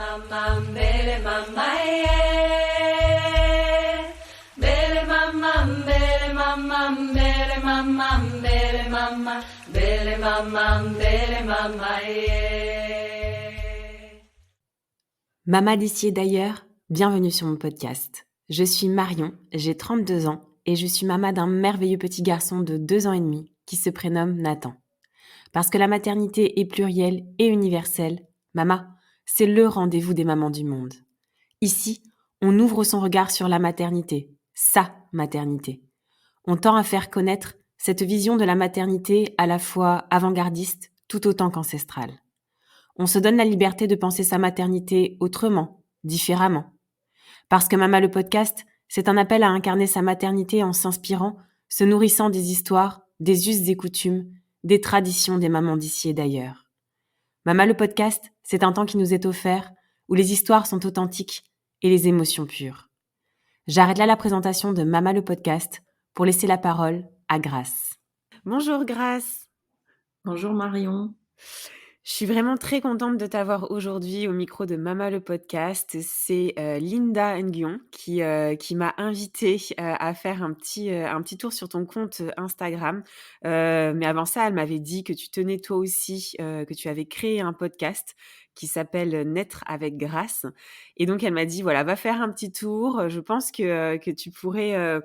mama, bele mama, yeah. Bele mama, bele mama, bele mama, bele mama, bele mama, bele mama, yeah. Maman d'ici et d'ailleurs, bienvenue sur mon podcast. Je suis Marion, j'ai 32 ans et je suis maman d'un merveilleux petit garçon de 2 ans et demi qui se prénomme Nathan. Parce que la maternité est plurielle et universelle, Mama, c'est le rendez-vous des mamans du monde. Ici, on ouvre son regard sur la maternité, sa maternité. On tend à faire connaître cette vision de la maternité à la fois avant-gardiste tout autant qu'ancestrale. On se donne la liberté de penser sa maternité autrement, différemment. Parce que Mama le podcast, c'est un appel à incarner sa maternité en s'inspirant, se nourrissant des histoires, des us et coutumes, des traditions des mamans d'ici et d'ailleurs. Mama le podcast, c'est un temps qui nous est offert, où les histoires sont authentiques et les émotions pures. J'arrête là la présentation de Mama le podcast pour laisser la parole à Grace. Bonjour Grace. Bonjour Marion. Je suis vraiment très contente de t'avoir aujourd'hui au micro de Mama le podcast. C'est Linda Nguyen qui m'a invitée à faire un petit tour sur ton compte Instagram. Mais avant ça, elle m'avait dit que tu tenais toi aussi, que tu avais créé un podcast qui s'appelle Naître avec Grace. Et donc, elle m'a dit, voilà, va faire un petit tour. Je pense que tu pourrais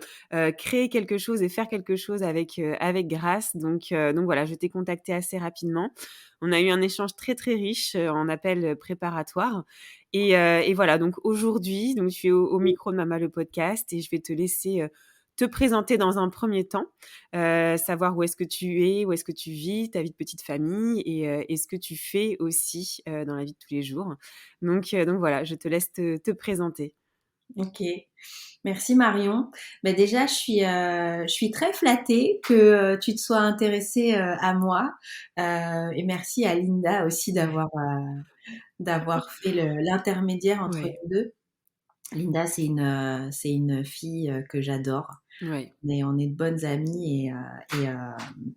créer quelque chose et faire quelque chose avec Grace. Donc voilà, je t'ai contactée assez rapidement. On a eu un échange très, très riche en appel préparatoire. Et voilà, donc aujourd'hui, donc, je suis au micro de Mama le podcast et je vais te laisser te présenter dans un premier temps, savoir où est-ce que tu es, où est-ce que tu vis, ta vie de petite famille et ce que tu fais aussi dans la vie de tous les jours. Donc voilà, je te laisse te présenter. Ok, merci Marion. Déjà, je suis très flattée que tu te sois intéressée à moi et merci à Linda aussi d'avoir fait l'intermédiaire entre Ouais. nous deux. Linda, c'est une fille que j'adore. Ouais. On est de bonnes amies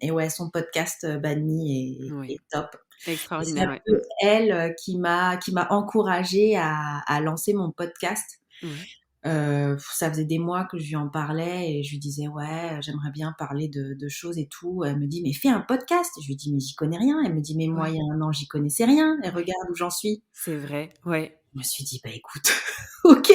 et ouais, son podcast Bad Me Ouais. est top. Extraordinaire. C'est un peu elle qui m'a encouragée à lancer mon podcast. Ouais. Ça faisait des mois que je lui en parlais et je lui disais ouais, j'aimerais bien parler de choses et tout. Elle me dit mais fais un podcast. Je lui dis mais j'y connais rien. Elle me dit mais moi il y a un an j'y connaissais rien et regarde où j'en suis. C'est vrai, ouais. Je me suis dit bah écoute, ok.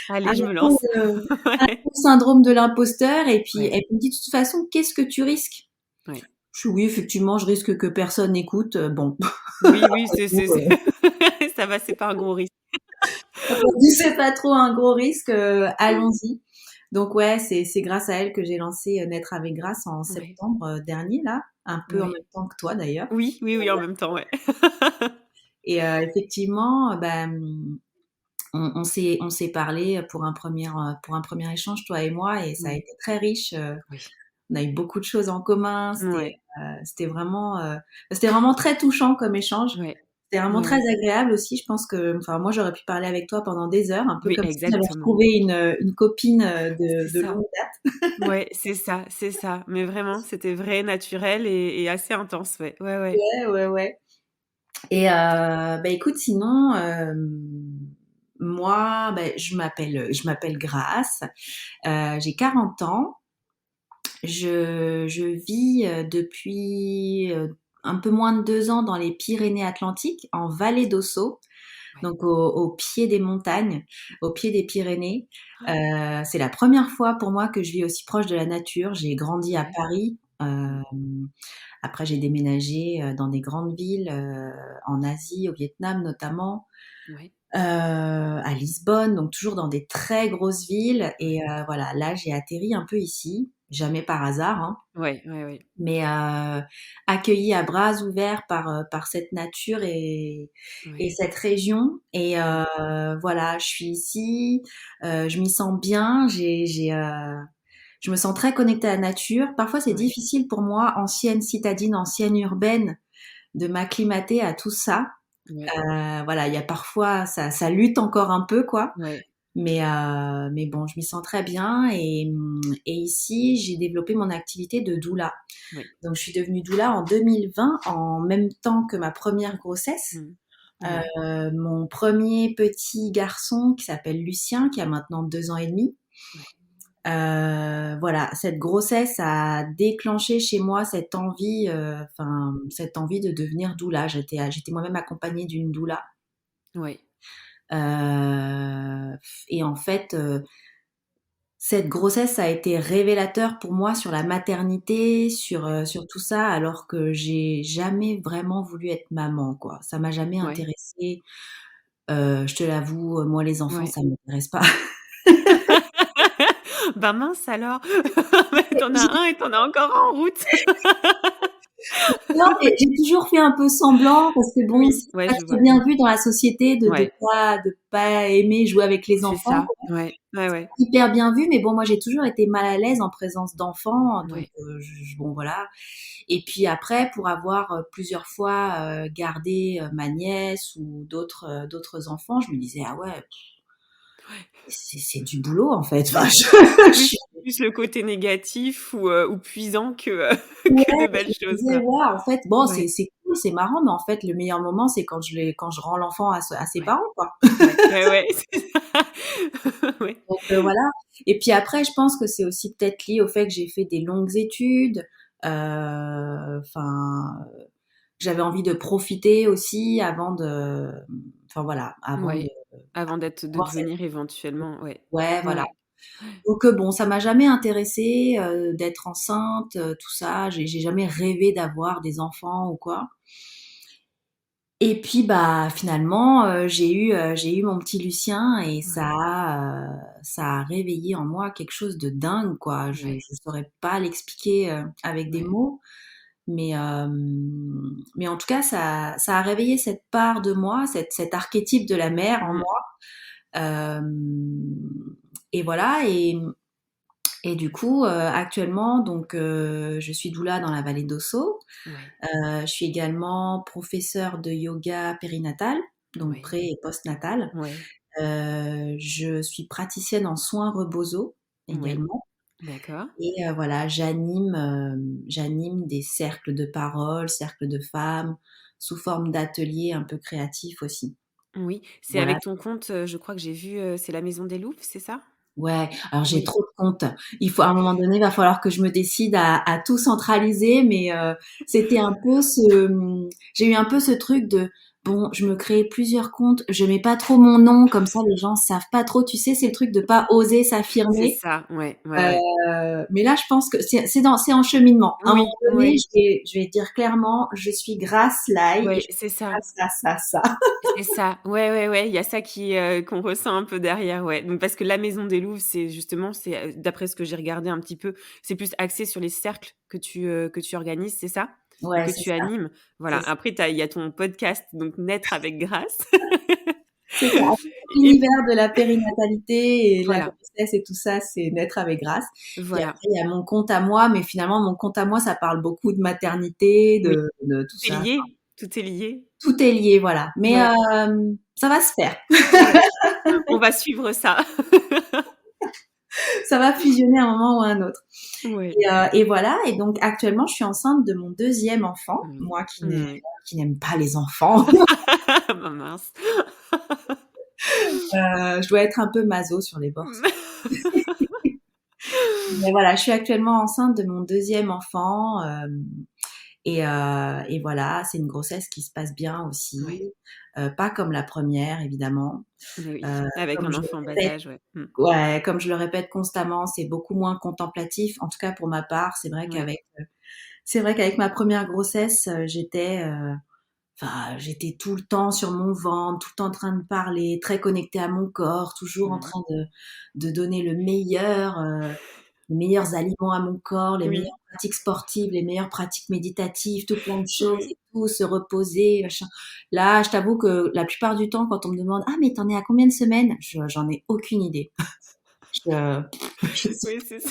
Allez, je me lance. Un syndrome de l'imposteur et puis Ouais. elle me dit de toute façon qu'est-ce que tu risques? Ouais. Je dis oui effectivement je risque que personne n'écoute. Bon. Oui, c'est ça va, c'est pas un gros risque. C'est pas trop un gros risque, allons-y. Donc ouais, c'est grâce à elle que j'ai lancé Naître avec Grace en septembre dernier là, un peu en même temps que toi d'ailleurs. Oui, en même temps, ouais. Et effectivement, on s'est parlé pour un premier échange toi et moi et ça a été très riche. Oui. On a eu beaucoup de choses en commun. Ouais. C'était vraiment très touchant comme échange. Ouais. C'était vraiment très agréable aussi. Je pense que, enfin, moi, j'aurais pu parler avec toi pendant des heures, un peu comme si j'avais retrouvé une copine de longue date. Ouais, c'est ça. Mais vraiment, c'était vrai, naturel et assez intense, ouais. Ouais. Et écoute, sinon, moi, je m'appelle Grace. J'ai 40 ans. Je vis depuis un peu moins de 2 ans dans les Pyrénées-Atlantiques, en Vallée d'Ossau, donc au pied des montagnes, au pied des Pyrénées. C'est la première fois pour moi que je vis aussi proche de la nature. J'ai grandi à Paris. Après, j'ai déménagé dans des grandes villes, en Asie, au Vietnam notamment. À Lisbonne, donc toujours dans des très grosses villes. Et voilà, là, j'ai atterri un peu ici, jamais par hasard, hein, Ouais. mais accueillie à bras ouverts par cette nature et cette région. Et voilà, je suis ici, je m'y sens bien, je me sens très connectée à la nature. Parfois, c'est difficile pour moi, ancienne citadine, ancienne urbaine, de m'acclimater à tout ça. Voilà, il y a parfois ça lutte encore un peu quoi. Mais bon, je m'y sens très bien et ici, j'ai développé mon activité de doula. Donc je suis devenue doula en 2020 en même temps que ma première grossesse. Ouais. Mon premier petit garçon qui s'appelle Lucien, qui a maintenant 2 ans et demi. Ouais. Voilà, cette grossesse a déclenché chez moi cette envie de devenir doula. J'étais moi-même accompagnée d'une doula. Ouais. Et en fait, cette grossesse a été révélateur pour moi sur la maternité, sur tout ça, alors que j'ai jamais vraiment voulu être maman, quoi. Ça m'a jamais Ouais. intéressée. Je te l'avoue, moi les enfants, Ouais. ça m'intéresse pas. Bah mince alors! Tu as un et tu as encore un en route. Non, mais j'ai toujours fait un peu semblant parce que bon, Oui, c'est ouais, pas je très vois. bien vu dans la société de Ouais, pas aimer jouer avec les c'est enfants. ça. Ouais, ouais, ouais. Hyper bien vu, mais bon, moi j'ai toujours été mal à l'aise en présence d'enfants, donc Ouais, bon voilà. Et puis après, pour avoir plusieurs fois gardé ma nièce ou d'autres enfants, je me disais ah ouais, c'est du boulot en fait. Enfin, je plus suis plus le côté négatif ou puisant que, ouais, que de je belles me choses, disais quoi. ouais, en fait, bon, Ouais, c'est cool, c'est marrant, mais en fait, le meilleur moment, c'est quand je rends l'enfant à ses ouais, parents, quoi. ouais, ouais, ouais, c'est ça. Ouais, Donc voilà. Et puis après, je pense que c'est aussi peut-être lié au fait que j'ai fait des longues études. Enfin, j'avais envie de profiter aussi enfin voilà, avant de ouais. Avant de voir cette, devenir éventuellement, ouais. ouais, Ouais, voilà. ouais. Donc bon, ça m'a jamais intéressée d'être enceinte, tout ça. J'ai jamais rêvé d'avoir des enfants ou quoi. Et puis bah finalement, j'ai eu mon petit Lucien et Ouais, ça a réveillé en moi quelque chose de dingue, quoi. ouais, Je saurais pas l'expliquer avec des ouais, mots, mais en tout cas ça a réveillé cette part de moi, cet archétype de la mère en mmh, moi. Et voilà. Et du coup, actuellement, donc, je suis doula dans la vallée d'Osso. ouais, Je suis également professeure de yoga périnatal, donc ouais, pré et post-natal. ouais, Je suis praticienne en soins rebozo ouais, également. d'accord. Et voilà, j'anime des cercles de parole, cercles de femmes, sous forme d'ateliers un peu créatifs aussi. Oui, c'est Voilà. avec ton compte, je crois que j'ai vu, c'est la Maison des Louves, c'est ça? Ouais, alors j'ai Oui, trop de comptes. À un moment donné, il va falloir que je me décide à tout centraliser, mais c'était un peu j'ai eu un peu ce truc de, bon, je me crée plusieurs comptes, je mets pas trop mon nom, comme ça les gens savent pas trop, tu sais, c'est le truc de pas oser c'est s'affirmer. ça, ouais, ouais, ouais. Mais là, je pense que c'est en cheminement. À un moment Oui, donné, ouais, je vais dire clairement, je suis Grace Lai et ouais, je c'est fais ça. ça. C'est ça, ouais, ouais, ouais, il y a ça qu'on ressent un peu derrière, ouais. Donc parce que la Maison des Louves, c'est justement, d'après ce que j'ai regardé un petit peu, c'est plus axé sur les cercles que tu organises, c'est ça? Ou Ouais, que tu animes? Voilà. c'est ça. Après il y a ton podcast, donc Naître avec Grâce. C'est ça. Et L'univers de la périnatalité et la voilà, grossesse et tout ça, c'est naître avec grâce. Et voilà. après, il y a mon compte à moi, mais finalement, mon compte à moi, ça parle beaucoup de maternité, Oui, de tout tout est ça. lié, tout est lié. Tout est lié, voilà. Mais Ouais, ça va se faire. ouais, on va suivre ça. Ça va fusionner à un moment ou à un autre. Ouais. Et voilà. Et donc, actuellement, je suis enceinte de mon deuxième enfant. Oui. Moi Oui. qui n'aime pas les enfants. Bah mince. Je dois être un peu maso sur les bords. Mais voilà, je suis actuellement enceinte de mon deuxième enfant. Et voilà, c'est une grossesse qui se passe bien Ouais. aussi, pas comme la première évidemment. Mais oui, Heu, avec comme un je enfant en le bas répète âge, ouais. Mmh. ouais, comme je le répète constamment, c'est beaucoup moins contemplatif. En tout cas pour ma part, Ouais. c'est vrai qu'avec ma première grossesse, j'étais tout le temps sur mon ventre, tout le temps en train de parler, très connectée à mon corps, toujours en Mmh. train de donner les meilleurs aliments à mon corps, les Oui. meilleures pratiques sportives, les meilleures pratiques méditatives, tout plein de choses Oui. et tout, se reposer, machin. Là, je t'avoue que la plupart du temps, quand on me demande: «Ah, mais t'en es à combien de semaines?» J'en ai aucune idée. Je je sais Oui, c'est ça.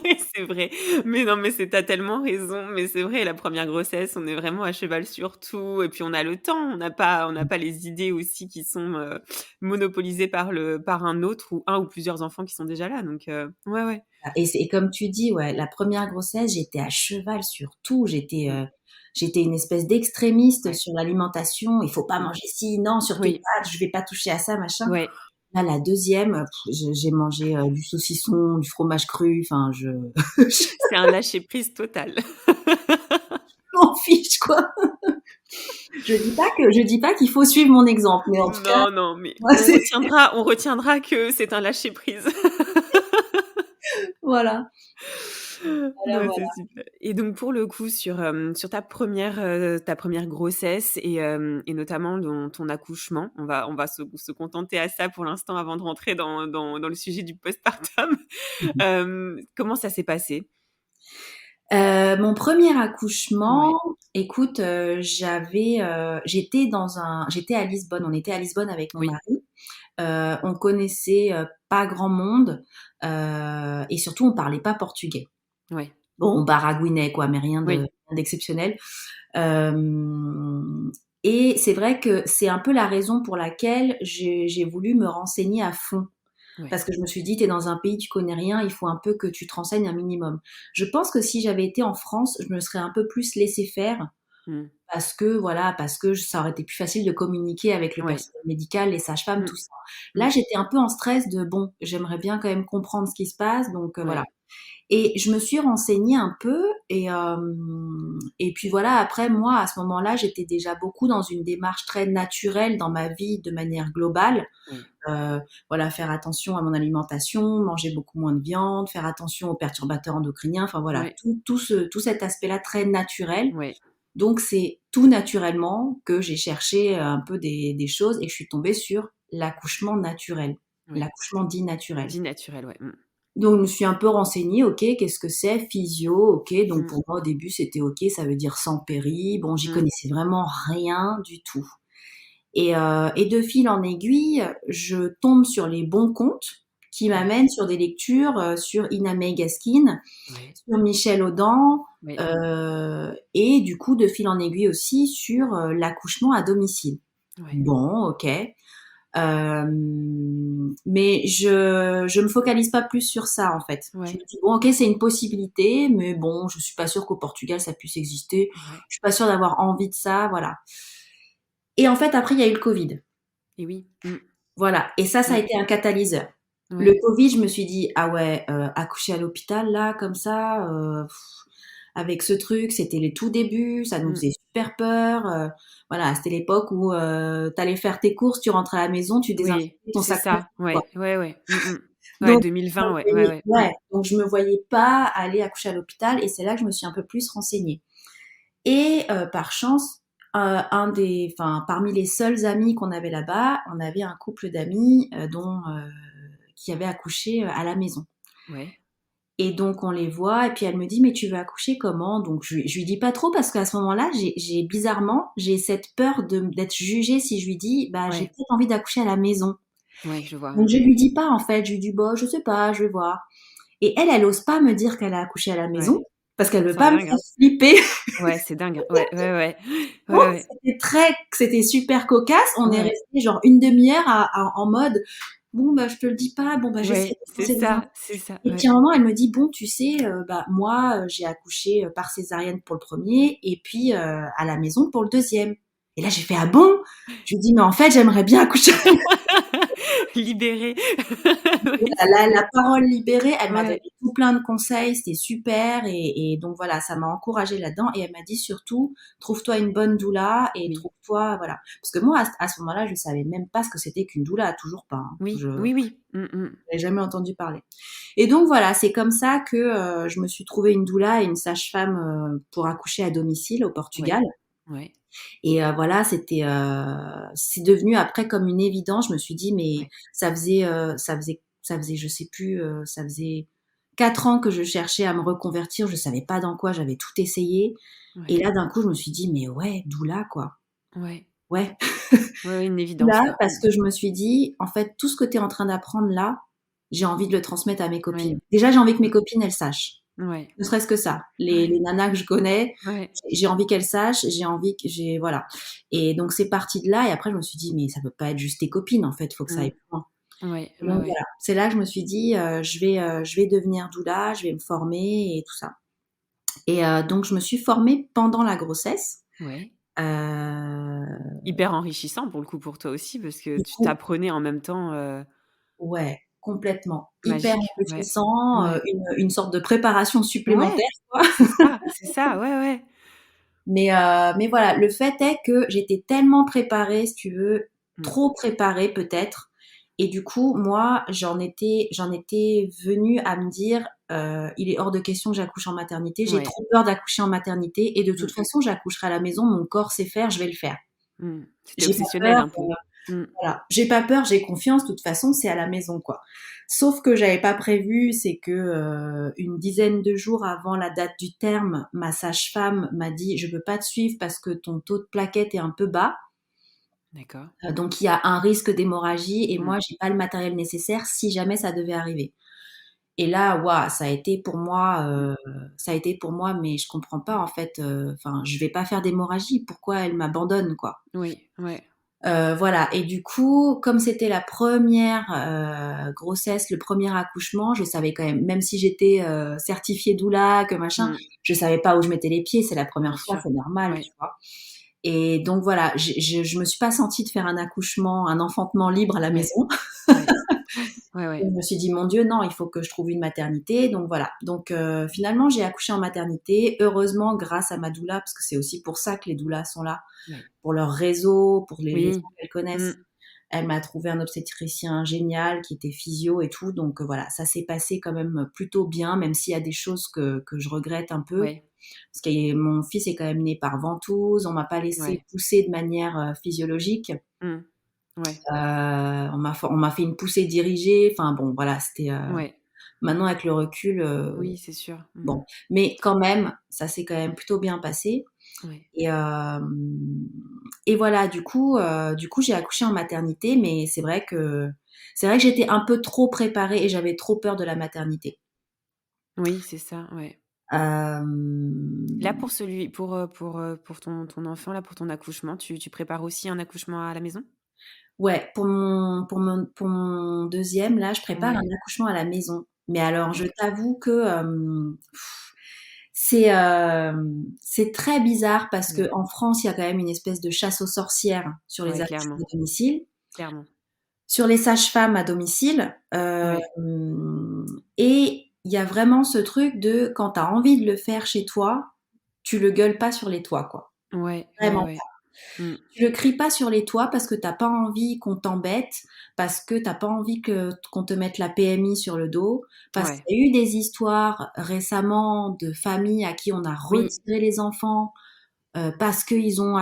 Oui, c'est vrai. Mais non, mais tu tellement raison. Mais c'est vrai, la première grossesse, on est vraiment à cheval sur tout et puis on a le temps. On n'a pas les idées aussi qui sont, monopolisées par un autre ou un ou plusieurs enfants qui sont déjà là donc ouais, ouais. et comme tu dis, ouais, la première grossesse, j'étais à cheval sur tout. Mmh. J'étais une espèce d'extrémiste Ouais. sur l'alimentation. Il faut pas Mmh. manger ci, non, surtout Oui. pas, je vais pas toucher à ça, machin. Ouais. Là, la deuxième, j'ai mangé, du saucisson, du fromage cru, enfin je je C'est un lâcher prise total. m'en fiche, quoi. Je dis pas qu'il faut suivre mon exemple, mais en tout cas, Non, non, mais moi, c'est on retiendra que c'est un lâcher prise. voilà, voilà, Non, c'est voilà. super et donc pour le coup sur ta première grossesse et notamment dans ton accouchement, on va se contenter à ça pour l'instant avant de rentrer dans le sujet du postpartum. Mmh. Comment ça s'est passé? Mon premier accouchement, Ouais, écoute, j'étais à Lisbonne, on était à Lisbonne avec mon oui, mari. On connaissait, pas grand monde, et surtout on parlait pas portugais. ouais. Bon, on baragouinait quoi, mais rien Oui, d'exceptionnel. Hem Et c'est vrai que c'est un peu la raison pour laquelle j'ai voulu me renseigner à fond. ouais. Parce que je me suis dit: «Tu es dans un pays, tu connais rien, il faut un peu que tu te renseignes un minimum». Je pense que si j'avais été en France, je me serais un peu plus laissée faire Mmh. parce que voilà, parce que ça aurait été plus facile de communiquer avec le Ouais. personnel médical, les sages-femmes, Mmh. tout ça. Là, Mmh. j'étais un peu en stress de: «Bon, j'aimerais bien quand même comprendre ce qui se passe», donc voilà. Ouais. Et je me suis renseignée un peu et puis voilà, après moi, à ce moment-là, j'étais déjà beaucoup dans une démarche très naturelle dans ma vie de manière globale. Oui. Voilà, faire attention à mon alimentation, manger beaucoup moins de viande, faire attention aux perturbateurs endocriniens, enfin voilà, Ouais. tout cet aspect-là très naturel. Ouais. Donc c'est tout naturellement que j'ai cherché un peu des choses et que je suis tombée sur l'accouchement naturel, Ouais. l'accouchement dit naturel. Dit naturel, ouais. Mmh. Donc je me suis un peu renseignée, OK, qu'est-ce que c'est? Physio, OK, donc Mmh. pour moi au début c'était OK, ça veut dire sans péri. Bon, j'y Mmh. connaissais vraiment rien du tout. Et de fil en aiguille, je tombe sur les bons comptes qui Ouais. m'amènent sur des lectures, sur Ina May Gaskin, Ouais. sur Michel Audin, Ouais. et du coup de fil en aiguille aussi sur, l'accouchement à domicile. Ouais. Bon, OK. Mais je me focalise pas plus sur ça, en fait. Je Ouais. me dis: «Bon, OK, c'est une possibilité, mais bon, je suis pas sûre qu'au Portugal ça puisse exister. Ouais. Je suis pas sûre d'avoir envie de ça», voilà. Et en fait, après, il y a eu le Covid. Et oui. Mmh. Voilà, et ça a Mmh. été un catalyseur. Le Ouais. Covid, je me suis dit: «Ah ouais, accoucher à l'hôpital là, comme ça, avec ce truc», c'était les tout débuts, ça nous Mmh. faisait super peur, voilà, c'était l'époque où, tu allais faire tes courses, tu rentrais à la maison, tu Oui, désinfectais ton c'est sac plastique, ça. quoi. Ouais, ouais, ouais. Mmh mh. Ouais, Donc je me 2020, ouais, ouais, voyais, ouais. Mmh. ouais, donc je me voyais pas aller accoucher à l'hôpital et c'est là que je me suis un peu plus renseignée et par chance, parmi les seuls amis qu'on avait là-bas, on avait un couple d'amis, qui avaient accouché, à la maison. Ouais. Et donc on les voit et puis elle me dit: «Mais tu veux accoucher comment?» Donc je lui dis pas trop parce qu'à ce moment-là, bizarrement, j'ai cette peur d'être jugée si je lui dis: «Bah, j'ai Ouais. peut-être envie d'accoucher à la maison». Ouais, je vois. Donc Mmh. je lui dis pas en fait, je lui dis: «Bah, je sais pas, je vais voir». Et elle ose pas me dire qu'elle a accouché à la Ouais. maison parce qu'elle veut C'est pas me dingue, faire hein. flipper. Ouais, c'est dingue, hein. Ouais, ouais, ouais. Bon, Ouais, ouais. c'était super cocasse. On est Ouais. resté genre une demi-heure en mode: «Bon, bah, je te le dis pas, bon, bah, j'essaie Ouais, de penser des c'est ça, Et puis ouais. à un moment, elle me dit: «Bon, tu sais, bah, moi, j'ai accouché, par césarienne pour le premier et puis, à la maison pour le deuxième». Et là, j'ai fait: «Ah bon?» Je lui dis: «Mais en fait, j'aimerais bien accoucher». Libérée. Et Oui, c'est la ça. parole libérée, elle m'a donné Ouais. tout plein de conseils, c'était super et donc voilà, ça m'a encouragée là-dedans et elle m'a dit surtout: «Trouve-toi une bonne doula et Oui. trouve-toi», voilà. Parce que moi, à ce moment-là, je savais même pas ce que c'était qu'une doula, toujours pas, hein. Oui, Je oui, oui. Mmh mh. J'avais jamais entendu parler. Et donc voilà, c'est comme ça que, je me suis trouvé une doula et une sage-femme, pour accoucher à domicile au Portugal. Ouais. Ouais. Et voilà, c'est devenu après comme une évidence. Je me suis dit: «Mais Ouais. ça faisait je sais plus, ça faisait 4 ans que je cherchais à me reconvertir, je savais pas dans quoi, j'avais tout essayé». Et Ouais. là, d'un coup, je me suis dit: «Mais ouais, doula, quoi. Ouais. Ouais, Ouais, ouais, une évidence, doula», quoi. parce Mmh. que je me suis dit: «En fait, tout ce que tu es en train d'apprendre là, j'ai envie de le transmettre à mes copines. Oui. Déjà, j'ai envie que mes copines, elles sachent. Ouais. Ne serait-ce que ça. Les Ouais. nanas que je connais, Ouais. j'ai envie qu'elles sachent, voilà. Et donc, c'est parti de là. Et après, je me suis dit, mais ça peut pas être juste tes copines, en fait. Faut que ça aille plus loin. Ouais, Et ouais, donc, ouais. voilà. C'est là que je me suis dit, je vais devenir doula, je vais me former et tout ça. Et donc, je me suis formée pendant la grossesse. Ouais. Euh, Hyper enrichissant pour le coup pour toi aussi parce que du tu coup, t'apprenais en même temps, ouais, complètement. Hyper magique. Ouais. enrichissant, Ouais. une sorte de préparation Ouais, supplémentaire, quoi. c'est ça, ouais, ouais. Mais voilà, le fait est que j'étais tellement préparée, si tu veux, Mmh. trop préparée peut-être. Et du coup, moi, j'en étais venue à me dire, il est hors de question que j'accouche en maternité. J'ai Ouais. trop peur d'accoucher en maternité. Et de toute Mmh. façon, j'accoucherai à la maison. Mon corps sait faire, je vais le faire. C'était J'ai pas obsessionnel peur. un peu. Mmh. Voilà, j'ai pas peur, j'ai confiance. De toute façon, c'est à la maison, quoi. Sauf que j'avais pas prévu, c'est que une dizaine de jours avant la date du terme, ma sage-femme m'a dit je peux pas te suivre parce que ton taux de plaquettes est un peu bas, D'accord. donc il y a un risque d'hémorragie et Mmh. moi j'ai pas le matériel nécessaire si jamais ça devait arriver. Et là, waouh, ça a été pour moi, mais je comprends pas en fait. Enfin, je vais pas faire d'hémorragie. Pourquoi elle m'abandonne, quoi? Oui, ouais. Voilà. Et du coup, comme c'était la première grossesse, le premier accouchement, je savais quand même si j'étais certifiée doula, que machin, Mmh. je savais pas où je mettais les pieds. C'est la Bien première fois, sûr. c'est normal, Ouais. tu vois. Et donc voilà, je me suis pas sentie de faire un accouchement, un enfantement libre à la Ouais. maison. Ouais. Ouais, Et ouais. je me suis dit, mon Dieu, non, il faut que je trouve une maternité. Donc voilà. Donc finalement, j'ai accouché en maternité. Heureusement, grâce à ma doula, parce que c'est aussi pour ça que les doulas sont là, Ouais. pour leur réseau, pour les Oui. gens qu'elles Mmh. connaissent. Elle m'a trouvé un obstétricien génial qui était physio et tout. Donc voilà, ça s'est passé quand même plutôt bien, même s'il y a des choses que je regrette un peu. Ouais. Parce que mon fils est quand même né par ventouse, on m'a pas laissé Ouais. pousser de manière physiologique. Mmh. Ouais. On m'a fait une poussée dirigée. Enfin bon, voilà, c'était. Ouais. Maintenant avec le recul, Oui, c'est sûr. Mmh. bon, mais quand même, ça s'est quand même plutôt bien passé. Ouais. Et, voilà, du coup, j'ai accouché en maternité, mais c'est vrai que j'étais un peu trop préparée et j'avais trop peur de la maternité. Oui, c'est ça, ouais. Euh, Là, pour ton enfant, là, pour ton accouchement, tu prépares aussi un accouchement à la maison? ouais, pour mon deuxième, là, je prépare Ouais, un accouchement à la maison. Mais alors, je ouais, t'avoue que c'est c'est très bizarre parce que ouais, en France, il y a quand même une espèce de chasse aux sorcières sur les ouais, accouchements clairement, à domicile. clairement. Sur les sages-femmes à domicile, Ouais, et il y a vraiment ce truc de quand tu as envie de le faire chez toi, tu le gueules pas sur les toits, quoi. ouais, ouais, Vraiment ouais. pas. Mmh. Tu le cries pas sur les toits parce que t'as pas envie qu'on t'embête, parce que t'as pas envie qu'on te mette la PMI sur le dos, parce Ouais. qu'il y a eu des histoires récemment de familles à qui on a Oui. retiré les enfants parce qu'ils ont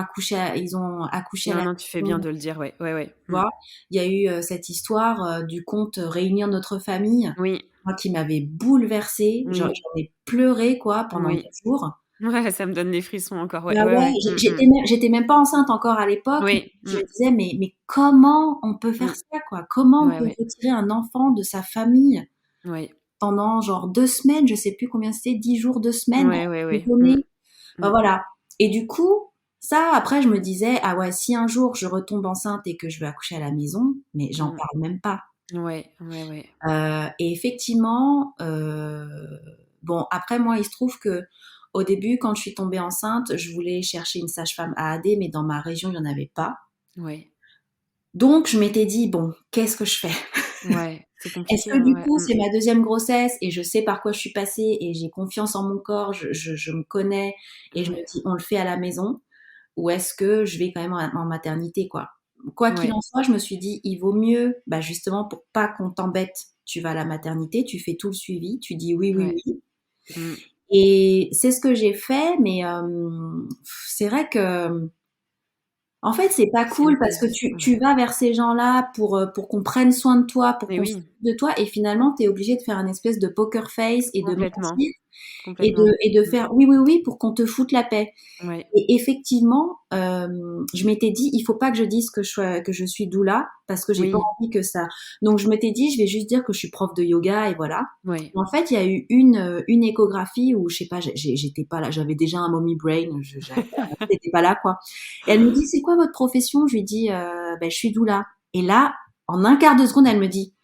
ils ont accouché à Non, la non, tu fais bien maison. de le dire, ouais, ouais, ouais. Tu Mmh. vois, il y a eu cette histoire du conte Réunir notre famille, Oui, moi qui m'avait bouleversée. oui, J'en ai pleuré quoi pendant 2 oui. jours. Ouais, ça me donne des frissons encore, ouais, Bah ouais, ouais, ouais. Mmh mh. j'étais même pas enceinte encore à l'époque, mais Oui, je mmh, me disais: «Mais comment on peut faire mmh. ça quoi? Comment on Ouais, peut ouais, retirer un enfant de sa famille ouais. pendant genre 2 semaines?» Je sais plus combien c'était, 10 jours, 2 semaines, Ouais, ouais, ouais. Mmh, déconner. mmh. Bah voilà. Et du coup, ça après je me disais: «Ah ouais, si un jour je retombe enceinte et que je vais accoucher à la maison, mais j'en Mmh. parle même pas». Ouais, ouais, ouais. Et effectivement, bon après moi il se trouve que au début quand je suis tombée enceinte, je voulais chercher une sage-femme AAD, mais dans ma région il y en avait pas. Ouais. Donc je m'étais dit: «Bon, qu'est-ce que je fais?» Ouais, c'est Est-ce compliqué, que hein, du ouais. coup Mmh. c'est ma deuxième grossesse et je sais par quoi je suis passée et j'ai confiance en mon corps, je me connais et je me Ouais, dis: «On le fait à la maison», ou est-ce que je vais quand même en maternité quoi? Quoi qu'il ouais, en soit, je me suis dit: «Il vaut mieux, bah, justement pour pas qu'on t'embête, tu vas à la maternité, tu fais tout le suivi, tu dis oui, oui, ouais. oui». Mmh. Et c'est ce que j'ai fait, mais c'est vrai que, en fait, c'est pas C'est une cool parce que pause. tu Ouais. vas vers ces gens-là pour qu'on prenne soin de toi, pour Mais qu'on oui, s'occupe de toi et finalement, tu es obligé de faire un espèce de poker face et de complètement. mentir Complètement. Et de faire oui, oui, oui pour qu'on te foute la paix. Ouais. Et effectivement, je m'étais dit, il faut pas que je dise que je suis doula parce que j'ai pas Oui. envie que ça. Donc je m'étais dit, je vais juste dire que je suis prof de yoga et voilà. Ouais. Et en fait, il y a eu une échographie où je sais pas, j'étais pas là, j'avais déjà un mommy brain, j'étais pas là quoi. Et elle me dit, c'est quoi votre profession? Je lui dis, ben je suis doula. Et là, en un quart de seconde, elle me dit,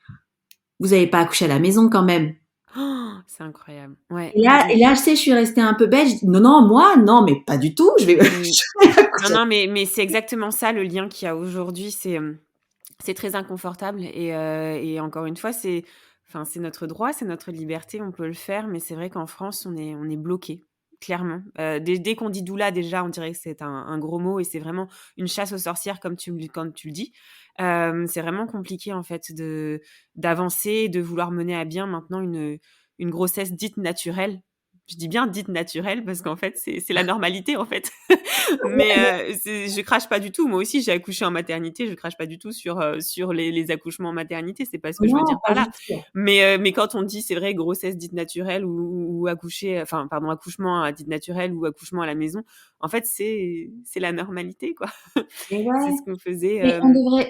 vous avez pas accouché à la maison quand même. Oh, c'est incroyable. Ouais. Et là, je sais, je suis restée un peu bête. Je dis, non, non, moi, non, mais pas du tout. Je vais, Oui. je vais Non, accoucher. non, mais c'est exactement ça le lien qu'il y a aujourd'hui. C'est très inconfortable et encore une fois, c'est notre droit, c'est notre liberté, on peut le faire, mais c'est vrai qu'en France, on est bloqué, clairement. Dès qu'on dit doula, déjà, on dirait que c'est un gros mot et c'est vraiment une chasse aux sorcières comme tu le dis. C'est vraiment compliqué, en fait, d'avancer, de vouloir mener à bien maintenant une grossesse dite naturelle. Je dis bien dite naturelle parce qu'en fait, c'est la normalité, en fait. Mais je crache pas du tout. Moi aussi, j'ai accouché en maternité. Je crache pas du tout sur les accouchements en maternité. C'est pas ce que je veux Non, dire pas par du là. tout. Mais quand on dit, c'est vrai, grossesse dite naturelle ou accoucher, enfin, pardon, accouchement à dite naturelle ou accouchement à la maison, en fait, c'est la normalité, quoi. Et C'est ouais. ce qu'on faisait. Mais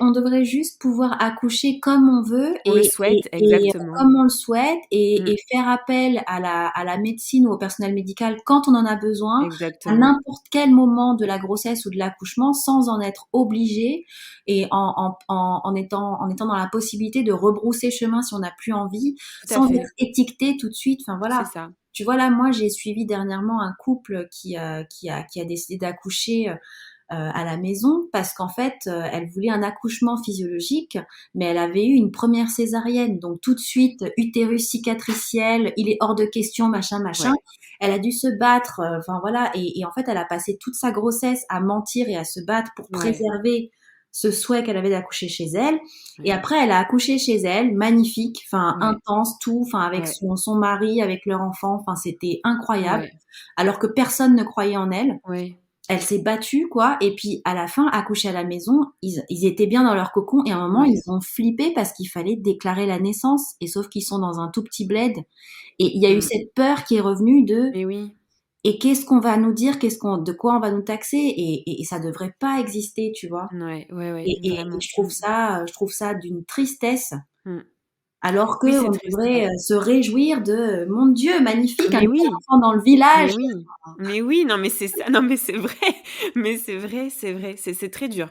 on devrait juste pouvoir accoucher comme on veut On le souhaite, et exactement. comme on le souhaite Mmh, et faire appel à la médecine ou au personnel médical quand on en a besoin, à exactement. n'importe quel moment de la grossesse ou de l'accouchement, sans en être obligé et en étant dans la possibilité de rebrousser chemin si on n'a plus envie, Tout à sans être fait. étiqueté tout de suite. Enfin C'est voilà. ça. Tu vois là, moi j'ai suivi dernièrement un couple qui a décidé d'accoucher à la maison parce qu'en fait, elle voulait un accouchement physiologique, mais elle avait eu une première césarienne, donc tout de suite utérus cicatriciel, il est hors de question, machin, machin. Ouais, Elle a dû se battre, enfin voilà, et en fait, elle a passé toute sa grossesse à mentir et à se battre pour ouais, préserver ce souhait qu'elle avait d'accoucher chez elle. Et ouais, après, elle a accouché chez elle, magnifique, enfin ouais, intense, tout, enfin avec ouais, son mari, avec leur enfant, enfin c'était incroyable, ouais, alors que personne ne croyait en elle. ouais, Elle s'est battue, quoi. Et puis, à la fin, accoucher à la maison, ils étaient bien dans leur cocon. Et à un moment, ouais. ils ont flippé parce qu'il fallait déclarer la naissance. Et sauf qu'ils sont dans un tout petit bled. Et il y a eu Mmh. cette peur qui est revenue de, Mais oui. et qu'est-ce qu'on va nous dire? De quoi on va nous taxer? Et ça devrait pas exister, tu vois. Ouais, ouais, ouais, vraiment. Mmh. Je trouve ça d'une tristesse. Mmh. Alors que Oui, c'est on triste, devrait ouais. se réjouir de, mon Dieu, magnifique, un Mais nouvel oui, enfant dans le village. mais oui, mais oui, non, mais c'est ça, non, mais c'est vrai, mais c'est vrai, c'est vrai, c'est très dur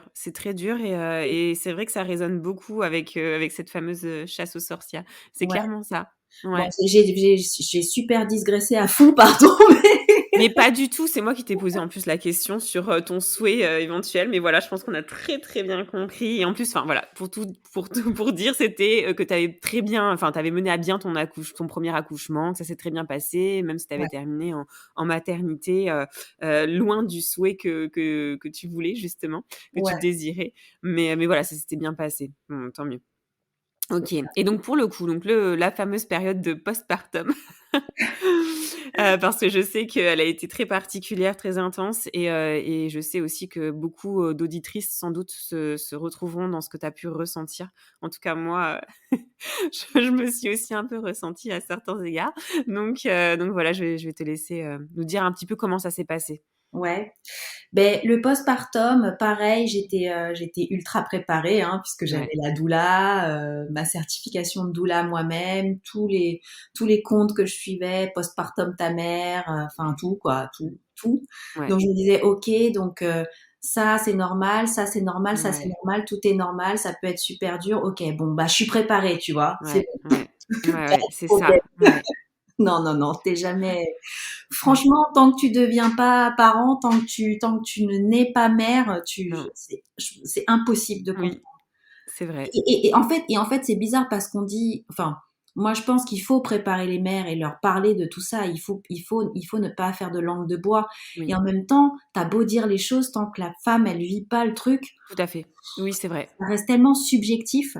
et c'est vrai que ça résonne beaucoup avec cette fameuse, chasse aux sorcières. C'est Ouais. clairement ça. Bon, Ouais. j'ai super digressé à fond, pardon, mais Mais pas du tout, c'est moi qui t'ai posé en plus la question sur, ton souhait, éventuel, mais voilà, je pense qu'on a très, très bien compris et en plus, enfin voilà, pour tout pour dire, c'était, que tu avais très bien enfin, tu avais mené à bien ton premier accouchement, que ça s'est très bien passé, même si tu avais ouais, terminé en maternité, loin du souhait que tu voulais justement, que tu ouais. désirais, mais voilà, ça s'était bien passé. Bon, tant mieux. OK et donc pour le coup, donc la fameuse période de postpartum, parce que je sais qu'elle a été très particulière, très intense et je sais aussi que beaucoup, d'auditrices sans doute se retrouveront dans ce que tu as pu ressentir. En tout cas moi, je me suis aussi un peu ressentie à certains égards. Donc voilà, je vais te laisser, nous dire un petit peu comment ça s'est passé. Ouais. Ben le postpartum, pareil, j'étais ultra préparée, hein, puisque j'avais Ouais, la doula, ma certification de doula moi-même, tous les comptes que je suivais, postpartum ta mère, enfin tout quoi, tout. ouais, Donc je me disais OK, donc ça c'est normal, ça c'est normal, ça c'est ouais, normal, tout est normal, ça peut être super dur. OK, bon bah je suis préparée, tu vois. C'est ouais, bon, ouais, ouais, pas ouais, de c'est problème. ça, ouais, Non, non, non, t'es jamais. ouais, Franchement, tant que tu deviens pas parent, tant que tu ne nais pas mère, non, c'est impossible de comprendre. oui, c'est vrai. Et en fait, c'est bizarre parce qu'on dit, enfin, moi, je pense qu'il faut préparer les mères et leur parler de tout ça. Il faut ne pas faire de langue de bois. Et Oui. en même temps, t'as beau dire les choses, tant que la femme, elle vit pas le truc, Tout à fait. Oui, c'est vrai, ça reste tellement subjectif.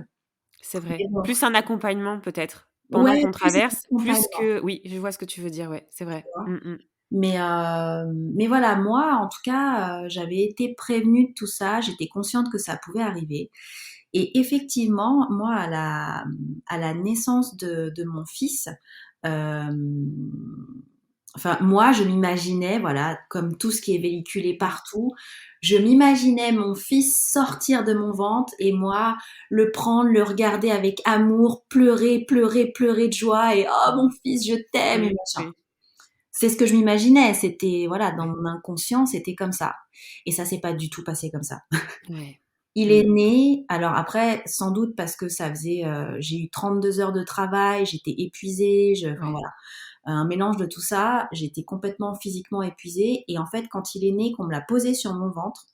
c'est Mais vrai. bon. Plus un accompagnement peut-être, pendant Ouais, qu'on plus traverse, plus accompagnement, que oui, je vois ce que tu veux dire, ouais, c'est tu vrai. vois. Mmh mh. Mais voilà, moi, en tout cas, j'avais été prévenue de tout ça, j'étais consciente que ça pouvait arriver. Et effectivement, moi, à la naissance de mon fils, euh, enfin, moi, je m'imaginais, voilà, comme tout ce qui est véhiculé partout, je m'imaginais mon fils sortir de mon ventre et moi le prendre, le regarder avec amour, pleurer, pleurer, pleurer de joie et oh mon fils, je t'aime et Oui, machin. oui, C'est ce que je m'imaginais. C'était, voilà, dans ouais, mon inconscient, c'était comme ça. Et ça s'est pas du tout passé comme ça. ouais. Il est Mmh. né, alors après, sans doute parce que ça faisait, j'ai eu 32 heures de travail, j'étais épuisée, enfin Ouais, voilà, un mélange de tout ça. J'étais complètement physiquement épuisée. Et en fait, quand il est né, qu'on me l'a posé sur mon ventre,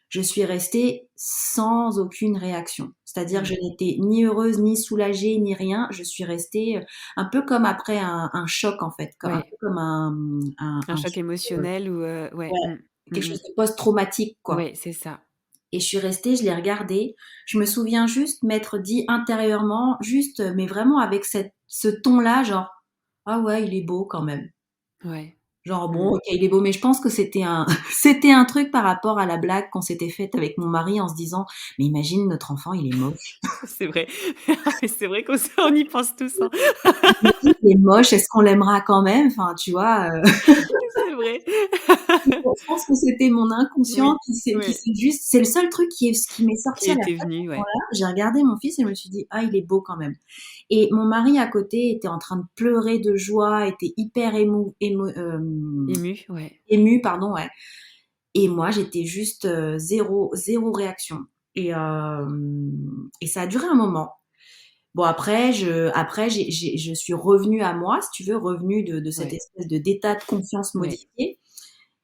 je suis restée sans aucune réaction. C'est-à-dire que je ouais. n'étais ni heureuse, ni soulagée, ni rien. Je suis restée un peu comme après un choc, en fait, un Ouais. peu comme Un choc choc, émotionnel ou ouais. ouais, Mmh. quelque Mmh mh. chose de post-traumatique, quoi. Ouais, c'est ça. Et je suis restée, je l'ai regardé. Je me souviens juste m'être dit intérieurement, juste, mais vraiment avec ce ton-là, genre, ah ouais, il est beau quand même. Ouais. Genre Mmh. bon, OK, il est beau, mais je pense que c'était un c'était un truc par rapport à la blague qu'on s'était faite avec mon mari en se disant: «Mais imagine notre enfant, il est moche. C'est vrai. Mais c'est vrai qu'on y pense tous, hein. Imagine, il est moche, est-ce qu'on l'aimera quand même?» Enfin, tu vois? C'est vrai. Je pense que c'était mon inconscient Oui, qui ouais, s'est juste c'est le seul truc qui m'est qui sorti à la était tête à venu, ce ouais. moment-là. J'ai regardé mon fils et je me suis dit: «Ah, il est beau quand même». Et mon mari à côté était en train de pleurer de joie, était hyper Ému, ouais. ému, pardon, ouais. Et moi, j'étais juste, 0 réaction. Et ça a duré un moment. Bon, après je suis revenue à moi, si tu veux, revenue de cette Ouais, espèce de d'état de confiance ouais, modifié.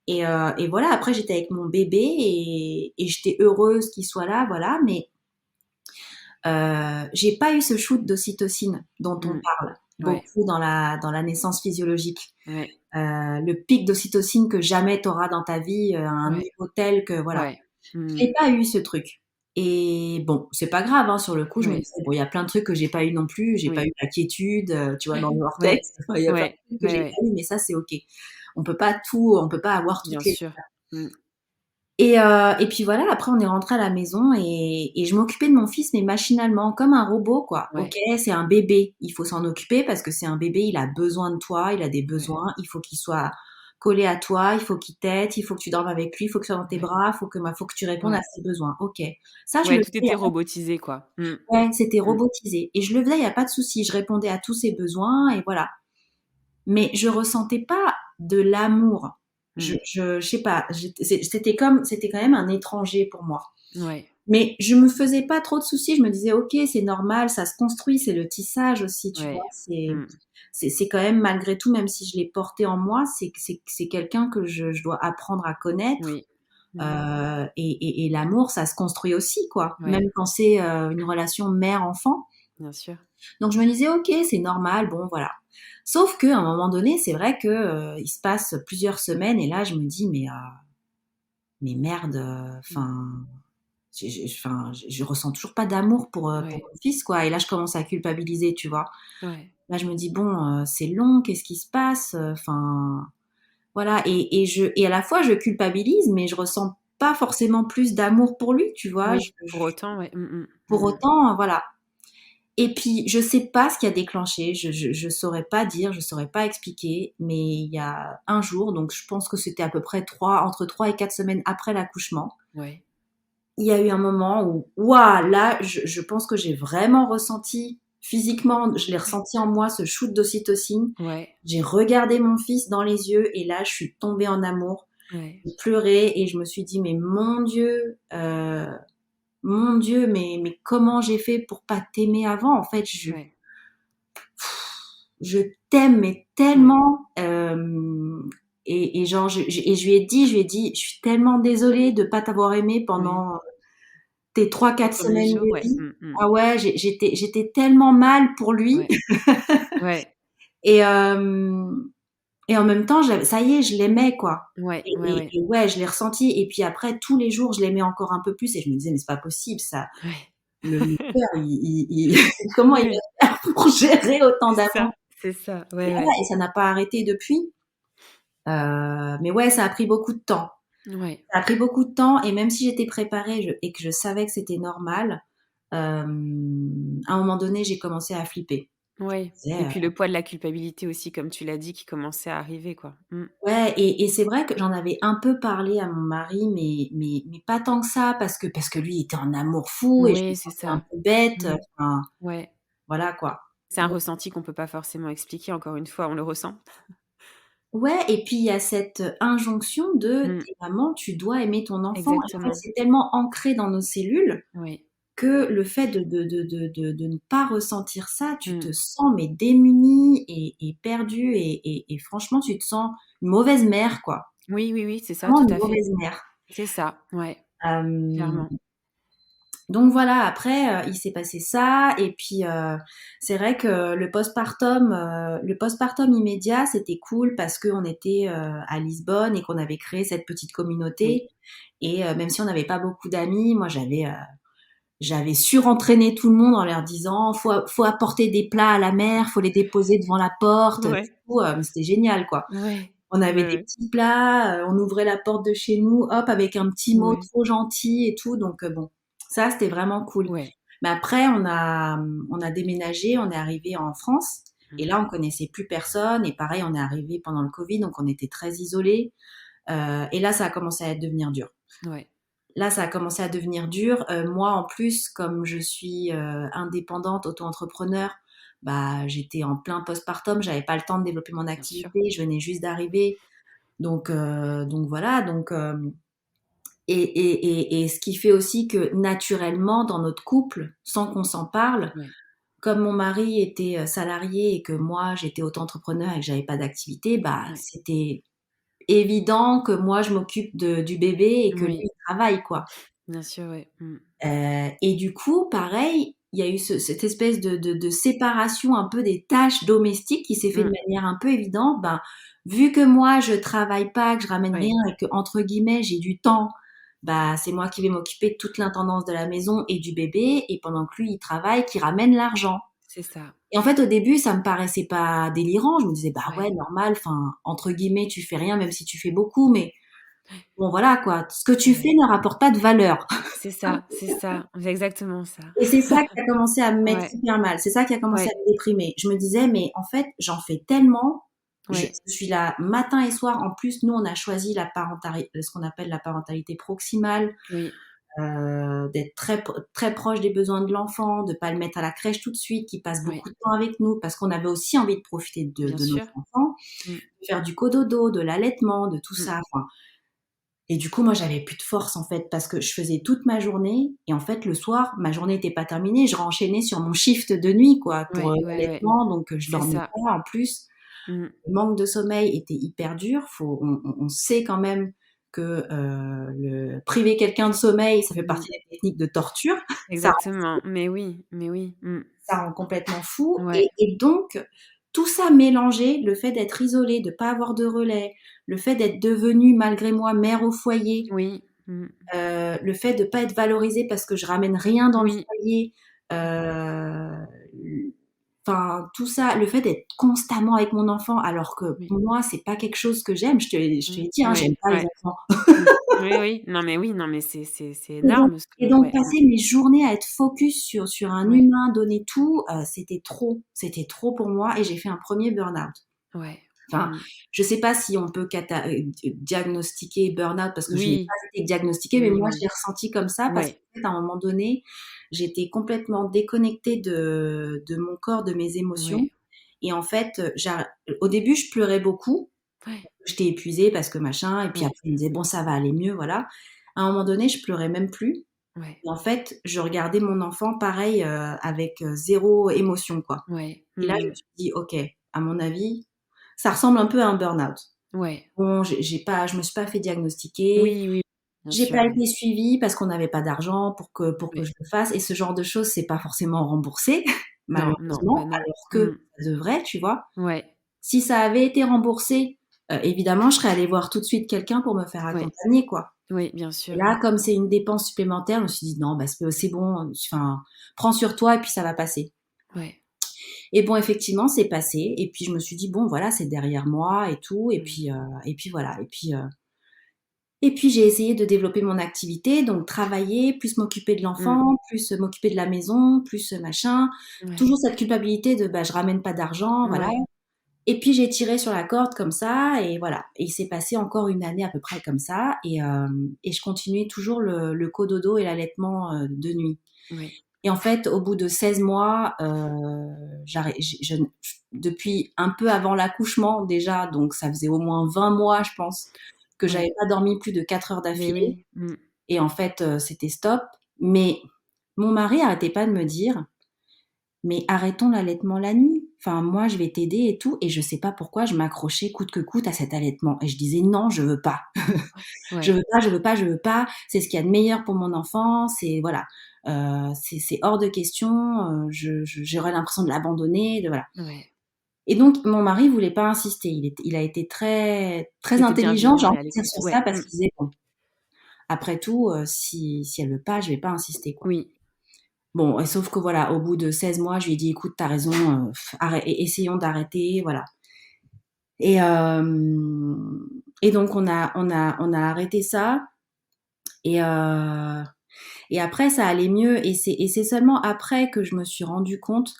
Et voilà, après j'étais avec mon bébé et j'étais heureuse qu'il soit là, voilà. Mais j'ai pas eu ce shoot d'ocytocine dont on mmh, parle ouais, beaucoup dans la naissance physiologique. ouais, Le pic d'ocytocine que jamais tu auras dans ta vie, à un ouais, niveau tel que voilà. ouais. Mmh, J'ai pas eu ce truc. Et bon, c'est pas grave, hein, sur le coup, je me ouais, disais: «Bon, il y a plein de trucs que j'ai pas eu non plus, j'ai pas eu oui, la quiétude, tu vois, dans le ouais, vortex, enfin, il y a plein ouais, de trucs que ouais, j'ai ouais, pas eu, mais ça, c'est OK. On peut pas avoir bien toutes les. sûr. Mmh, Et puis voilà, après on est rentrés à la maison et je m'occupais de mon fils, mais machinalement, comme un robot, quoi. OK, ouais, c'est un bébé, il faut s'en occuper parce que c'est un bébé, il a besoin de toi, il a des ouais, besoins, il faut qu'il soit collé à toi, il faut qu'il t'aide, il faut que tu dormes avec lui, il faut que tu sois dans tes ouais, bras, faut que tu répondes à ouais. ses besoins. OK. Ça, je Ouais, le tout faisais, était robotisé, quoi. Mmh, ouais, c'était mmh, robotisé et je le faisais, il y a pas de souci, je répondais à tous ses besoins et voilà. Mais je ressentais pas de l'amour. mmh, Je sais pas, c'était quand même un étranger pour moi. ouais, Mais je me faisais pas trop de soucis, je me disais: «OK, c'est normal, ça se construit, c'est le tissage aussi», tu vois? ouais, mmh, C'est quand même malgré tout, même si je l'ai porté en moi, c'est quelqu'un que je dois apprendre à connaître, oui, mmh, et l'amour, ça se construit aussi, quoi, ouais, même quand c'est, une relation mère-enfant. bien sûr. Donc je me disais: «OK, c'est normal, bon voilà». Sauf qu'à un moment donné, c'est vrai que, il se passe plusieurs semaines et là je me dis: mais merde, Mmh, enfin, je ressens toujours pas d'amour pour ouais, mon fils, quoi. Et là, je commence à culpabiliser, tu vois? ouais, Là, je me dis: «Bon, c'est long, qu'est-ce qui se passe?» Enfin, voilà. Et à la fois, je culpabilise, mais je ressens pas forcément plus d'amour pour lui, tu vois? oui, pour autant, ouais, mmh mh, Pour mmh mh. autant, voilà. Et puis, je sais pas ce qui a déclenché, je saurais pas dire, je saurais pas expliquer, mais il y a un jour, donc je pense que c'était à peu près entre 3 et 4 semaines après l'accouchement, Ouais, il y a eu un moment où, waouh, là, je pense que j'ai vraiment ressenti physiquement, je l'ai ressenti en moi, ce shoot d'ocytocine. ouais, J'ai regardé mon fils dans les yeux et là, je suis tombée en amour. ouais, J'ai pleuré et je me suis dit, mais mon Dieu, mais comment j'ai fait pour pas t'aimer avant? En fait, ouais, je t'aime, mais ouais, tellement. Et genre, je lui ai dit, je suis tellement désolée de pas t'avoir aimé oui. pendant tes trois Les quatre premiers semaines jours, de ouais, vie. mmh mh, Ah ouais, j'étais tellement mal pour lui. ouais, ouais, Et, et en même temps, ça y est, je l'aimais, quoi. ouais, ouais, ouais, Et ouais, je l'ai ressenti. Et puis après, tous les jours, je l'aimais encore un peu plus. Et je me disais, mais c'est pas possible, ça. ouais. Le père, comment il Ouais, va faire pour gérer autant d'amour? c'est ça, Et ouais, voilà, ouais, et ça n'a pas arrêté depuis. Mais ouais, ça a pris beaucoup de temps. ouais, Ça a pris beaucoup de temps. Et même si j'étais préparée et que je savais que c'était normal, à un moment donné, j'ai commencé à flipper. Ouais Je et disais, puis le poids de la culpabilité aussi, comme tu l'as dit, qui commençait à arriver, quoi. ouais, et c'est vrai que j'en avais un peu parlé à mon mari, mais pas tant que ça parce que lui, il était en amour fou et je me Oui, c'est sentais un ça. peu bête, Mmh. enfin, Ouais. voilà quoi. C'est un ressenti qu'on peut pas forcément expliquer, encore une fois, on le ressent. Ouais, et puis il y a cette injonction de: Mmh. «Tu es maman, tu dois aimer ton enfant», et en fait, Exactement. c'est tellement ancré dans nos cellules Oui. que le fait de ne pas ressentir ça, tu te Mmh. sens mais démunie et perdue et franchement, tu te sens une mauvaise mère, quoi. Oui, oui, oui, c'est ça, Vraiment tout une à fait. mauvaise mère. C'est ça, ouais, Hem, clairement. donc voilà, après, il s'est passé ça et puis, c'est vrai que le postpartum immédiat, c'était cool parce qu'on était, à Lisbonne et qu'on avait créé cette petite Oui. communauté et même si on n'avait pas beaucoup d'amis, moi j'avais surentraîné tout le monde en leur disant: «Faut apporter des plats à la mère, faut les déposer devant la porte», et Ouais. tout, mais c'était génial, quoi. Ouais. On avait Ouais, des ouais. petits plats, on ouvrait la porte de chez nous, hop, avec un petit mot Ouais. trop gentil et tout, donc bon, ça, c'était vraiment cool. Ouais. Mais après, on a déménagé, on est arrivé en France et Mmh. là, on connaissait plus personne et pareil, on est arrivé pendant le Covid, donc on était très isolés, et là, ça a commencé à devenir dur. Ouais. Là, ça a commencé à devenir dur. Moi, en plus, comme je suis indépendante, auto-entrepreneur, bah, j'étais en plein postpartum, j'avais pas le temps de développer mon Bien sûr. activité, je venais juste d'arriver. Donc voilà. Et ce qui fait aussi que naturellement, dans notre couple, sans qu'on s'en parle, Ouais. comme mon mari était salarié et que moi, j'étais auto-entrepreneur et que j'avais pas d'activité, bah, Ouais. c'était évident que moi, je m'occupe du bébé et que lui, Oui. il travaille, quoi. Bien sûr, ouais. Et du coup, pareil, il y a eu cette espèce de séparation un peu des tâches domestiques qui s'est fait de Mmh. manière un peu évidente. Ben, vu que moi, je travaille pas, que je ramène Ouais. rien et que, entre guillemets, j'ai du temps, bah, c'est moi qui vais m'occuper de toute l'intendance de la maison et du bébé, et pendant que lui, il travaille, qui ramène l'argent. C'est ça. Et en fait, au début, ça me paraissait pas délirant. Je me disais, bah ouais, Ouais. normal, enfin, entre guillemets, tu fais rien, même si tu fais beaucoup, mais bon, voilà, quoi. Ce que tu fais Ouais. ne rapporte pas de valeur. C'est ça, c'est ça. C'est exactement ça. Et c'est ça qui a commencé à me mettre Ouais. hyper mal. C'est ça qui a commencé à Ouais. me déprimer. Je me disais, mais en fait, j'en fais tellement. Je Ouais. suis là matin et soir. En plus, nous, on a choisi ce qu'on appelle la parentalité proximale, Oui. d'être très proche des besoins de l'enfant, de pas le mettre à la crèche tout de suite, qu'il passe Ouais. beaucoup de temps avec nous, parce qu'on avait aussi envie de profiter Bien de notre sûr. enfant, Mmh. de faire du cododo, de l'allaitement, de tout Mmh. ça. Enfin, et du coup, moi, j'avais plus de force, en fait, parce que je faisais toute ma journée et en fait, le soir, ma journée était pas terminée. Je renchaînais sur mon shift de nuit, quoi, pour Ouais, ouais, ouais. l'allaitement, donc je C'est dormais ça. pas en plus. Mmh. Le manque de sommeil était hyper dur. On sait quand même que le priver quelqu'un de sommeil, ça fait Mmh. partie des techniques de torture. Ça Exactement. Mais oui, mais oui. ça rend complètement fou, Ouais. et donc tout ça mélangé, le fait d'être isolée, de pas avoir de relais, le fait d'être devenue malgré moi mère au foyer, Oui. le fait de pas être valorisée parce que je ramène rien dans le Oui. foyer, heu, enfin tout ça, le fait d'être constamment avec mon enfant alors que Oui. moi c'est pas quelque chose que j'aime. Je te l'ai dit, hein, j'aime Ouais, pas les ouais. enfants. Mmh. Oui, oui. Non, mais oui, non, mais c'est Et donc énorme ce et que donc ouais. passer mes journées à être focus sur un Ouais. humain, donner tout, c'était trop pour moi et j'ai fait un premier burn-out. Ouais. Enfin, je sais pas si on peut diagnostiquer burn-out parce que je n'ai Oui. pas été diagnostiquée, mais Oui, moi je oui. l'ai ressenti comme ça parce Ouais. qu'en fait, à un moment donné, j'étais complètement déconnectée de mon corps, de mes émotions, Ouais. et en fait, au début, je pleurais beaucoup. Ouais. J'étais épuisée parce que machin, et puis Ouais. après je me disais: «Bon, ça va aller mieux», voilà. À un moment donné, je pleurais même plus, Ouais. et en fait, je regardais mon enfant pareil, avec 0 émotion, quoi. Ouais. Et là, je me suis dit: «OK, à mon avis, ça ressemble un peu à un burn-out». Ouais. Bon, je me suis pas fait diagnostiquer, Oui, oui, bien j'ai sûr, pas ouais. été suivie parce qu'on n'avait pas d'argent pour que Ouais. je le fasse, et ce genre de choses, c'est pas forcément remboursé, Non, non, malheureusement, bah, non. alors que ça devrait, tu vois? Ouais. Si ça avait été remboursé, évidemment, je serais allée voir tout de suite quelqu'un pour me faire Ouais. accompagner, quoi. Oui, bien Et sûr. là, comme c'est une dépense supplémentaire, je me suis dit: «Non, bah, c'est bon, enfin, prends sur toi et puis ça va passer». Ouais. Et bon, effectivement, c'est passé, et puis je me suis dit: «Bon, voilà, c'est derrière moi et tout», et Mmh. puis voilà, Et puis j'ai essayé de développer mon activité, donc travailler, plus m'occuper de Mmh. l'enfant, plus m'occuper de la maison, plus machin. Ouais. Toujours cette culpabilité de je ramène pas d'argent, voilà. Ouais. Et puis j'ai tiré sur la corde comme ça, et voilà. Et il s'est passé encore une année à peu près comme ça, et je continuais toujours le cododo et l'allaitement de nuit. Ouais. Et en fait, au bout de 16 mois, depuis un peu avant l'accouchement déjà, donc ça faisait au moins 20 mois, je pense, que j'avais Ouais. pas dormi plus de 4 heures Mais d'affilée. oui. Mmh. Et en fait, c'était stop. Mais mon mari arrêtait pas de me dire: «Mais arrêtons l'allaitement la nuit. Enfin, moi, je vais t'aider et tout». Et je sais pas pourquoi je m'accrochais coûte que coûte à cet allaitement. Et je disais: «Non, je veux pas. Je Ouais. veux pas, je veux pas, je veux pas. C'est ce qu'il y a de meilleur pour mon enfant. C'est voilà, c'est hors de question. J'aurais l'impression de l'abandonner, de voilà». Ouais. Et donc mon mari voulait pas insister. Il a été très très Il était intelligent, j'ai bienveillant envie et à de dire l'écoute. sur ça, Ouais. parce Mmh. qu'il disait: «Bon, après tout, si elle veut pas, je vais pas insister, quoi». Oui. Bon, et sauf que voilà, au bout de 16 mois, je lui ai dit: «Écoute, tu as raison, essayons d'arrêter», voilà. Et donc on a arrêté ça. Et après ça allait mieux, et c'est seulement après que je me suis rendu compte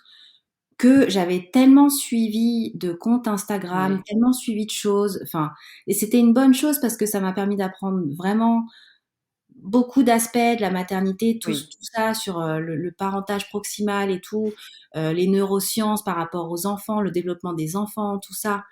que j'avais tellement suivi de comptes Instagram, Ouais. tellement suivi de choses, enfin, et c'était une bonne chose parce que ça m'a permis d'apprendre vraiment beaucoup d'aspects de la maternité, tout Oui. ça sur, le parentage proximal et tout, les neurosciences par rapport aux enfants, le développement des enfants, tout ça.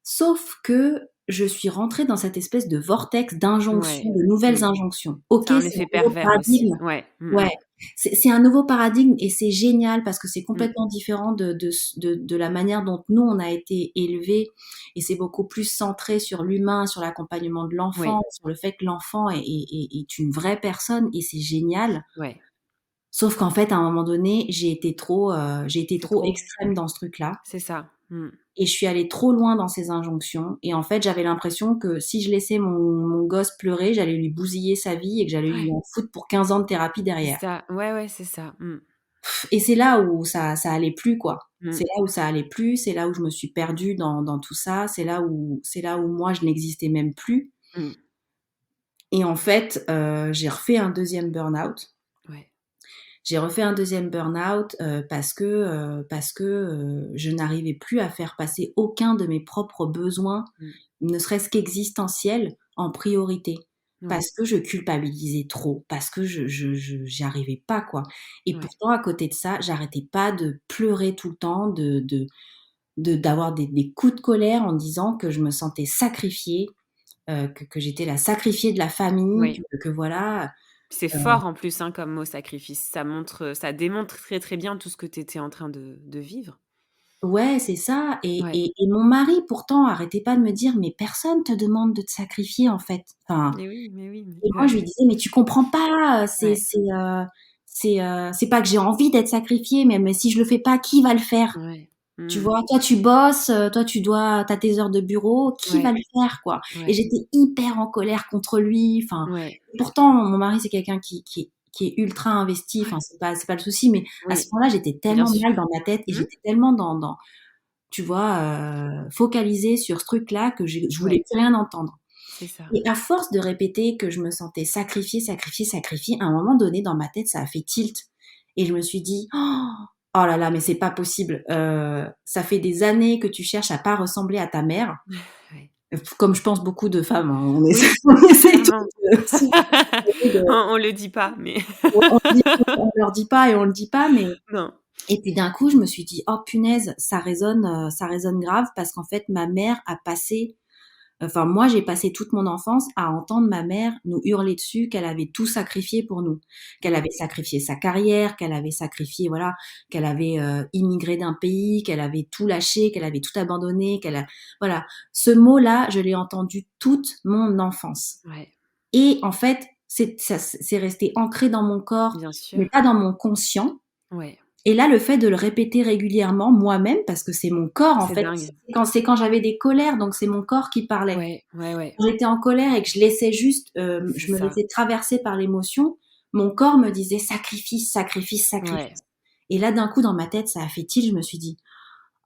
Sauf que je suis rentrée dans cette espèce de vortex d'injonctions, Ouais. de nouvelles Mmh. injonctions. OK, C'est un c'est effet un nouveau pervers aussi. paradigme. Ouais. Mmh Ouais, mh. c'est un nouveau paradigme, et c'est génial parce que c'est Mmh. complètement différent de la manière dont nous, on a été élevés, et c'est beaucoup plus centré sur l'humain, sur l'accompagnement de l'enfant, Oui. sur le fait que l'enfant est une vraie personne, et c'est génial. Ouais. Sauf qu'en fait, à un moment donné, j'ai été C'est trop trop. extrême dans ce truc-là, C'est ça. Mmh. et je suis allée trop loin dans ces injonctions, et en fait, j'avais l'impression que si je laissais mon gosse pleurer, j'allais lui bousiller sa vie et que j'allais lui Ouais. en foutre pour 15 ans de thérapie C'est derrière. ça. Ouais, ouais, c'est ça. Mmh. Et c'est là où ça allait plus, quoi. Mmh. C'est là où ça allait plus, c'est là où je me suis perdue dans tout ça, c'est là où moi je n'existais même plus. Mmh. Et en fait, j'ai refait un deuxième burn-out. Ouais. J'ai refait un deuxième burn-out, parce que, je n'arrivais plus à faire passer aucun de mes propres besoins, Mmh. ne serait-ce qu'existentiels, en priorité. Ouais. Parce que je culpabilisais trop, parce que j'y arrivais pas, quoi. Et Ouais. pourtant, à côté de ça, j'arrêtais pas de pleurer tout le temps, d'avoir des coups de colère en disant que je me sentais sacrifiée, que j'étais la sacrifiée de la famille, Oui. que voilà. C'est heu fort en plus, hein, comme mot sacrifice. Ça montre, ça démontre très, très bien tout ce que tu étais en train de vivre. Ouais, c'est ça. Et Ouais. et et mon mari pourtant arrêtait pas de me dire: «Mais personne te demande de te sacrifier, en fait». Enfin, Mais oui, mais oui, et mais moi je ouais. lui disais: «Mais tu comprends pas, Ouais. c'est pas que j'ai envie d'être sacrifiée, mais si je le fais pas, qui va le faire?» Ouais. Tu Mmh. vois? Toi tu bosses, toi tu as tes heures de bureau, qui va Ouais. le faire, quoi? Et Ouais. j'étais hyper en colère contre lui, enfin, Ouais. pourtant mon mari c'est quelqu'un qui est ultra investi, enfin Ouais. c'est pas le souci, mais à ce Oui, moment-là, j'étais bien tellement mal sûr. dans ma tête, et Mmh. j'étais tellement dans tu vois, focalisée sur ce truc-là, que je voulais Ouais, plus rien entendre. c'est ça. Et à force de répéter que je me sentais sacrifiée, sacrifiée, sacrifiée, à un moment donné dans ma tête, ça a fait tilt, et je me suis dit: «Oh là là, mais c'est pas possible, ça fait des années que tu cherches à pas ressembler à ta mère», Ouais. comme je pense beaucoup de femmes, hein, on essaie Oui, on essaie clairement. toutes, de On le dit pas, mais on leur dit pas et on le dit pas, mais non. et puis d'un coup, je me suis dit: «Oh punaise, ça résonne grave», parce qu'en fait, ma mère a passé enfin moi, j'ai passé toute mon enfance à entendre ma mère nous hurler dessus qu'elle avait tout sacrifié pour nous. Qu'elle Mmh. avait sacrifié sa carrière, qu'elle avait sacrifié voilà, qu'elle avait, immigré d'un pays, qu'elle avait tout lâché, qu'elle avait tout abandonné, qu'elle a voilà. Ce mot-là, je l'ai entendu toute mon enfance, Ouais, et en fait, c'est resté ancré dans mon corps, bien sûr. mais pas dans mon conscient. Ouais, Et là, le fait de le répéter régulièrement moi-même, parce que c'est mon corps en c'est fait, dingue. c'est quand j'avais des colères, donc c'est mon corps qui parlait. Ouais, ouais, ouais, Quand j'étais en colère et que je laissais juste, c'est je me ça. laissais traverser par l'émotion, mon corps me disait: «Sacrifice, sacrifice, Ouais, sacrifice». Et là, d'un coup, dans ma tête, ça a fait tilt, je me suis dit: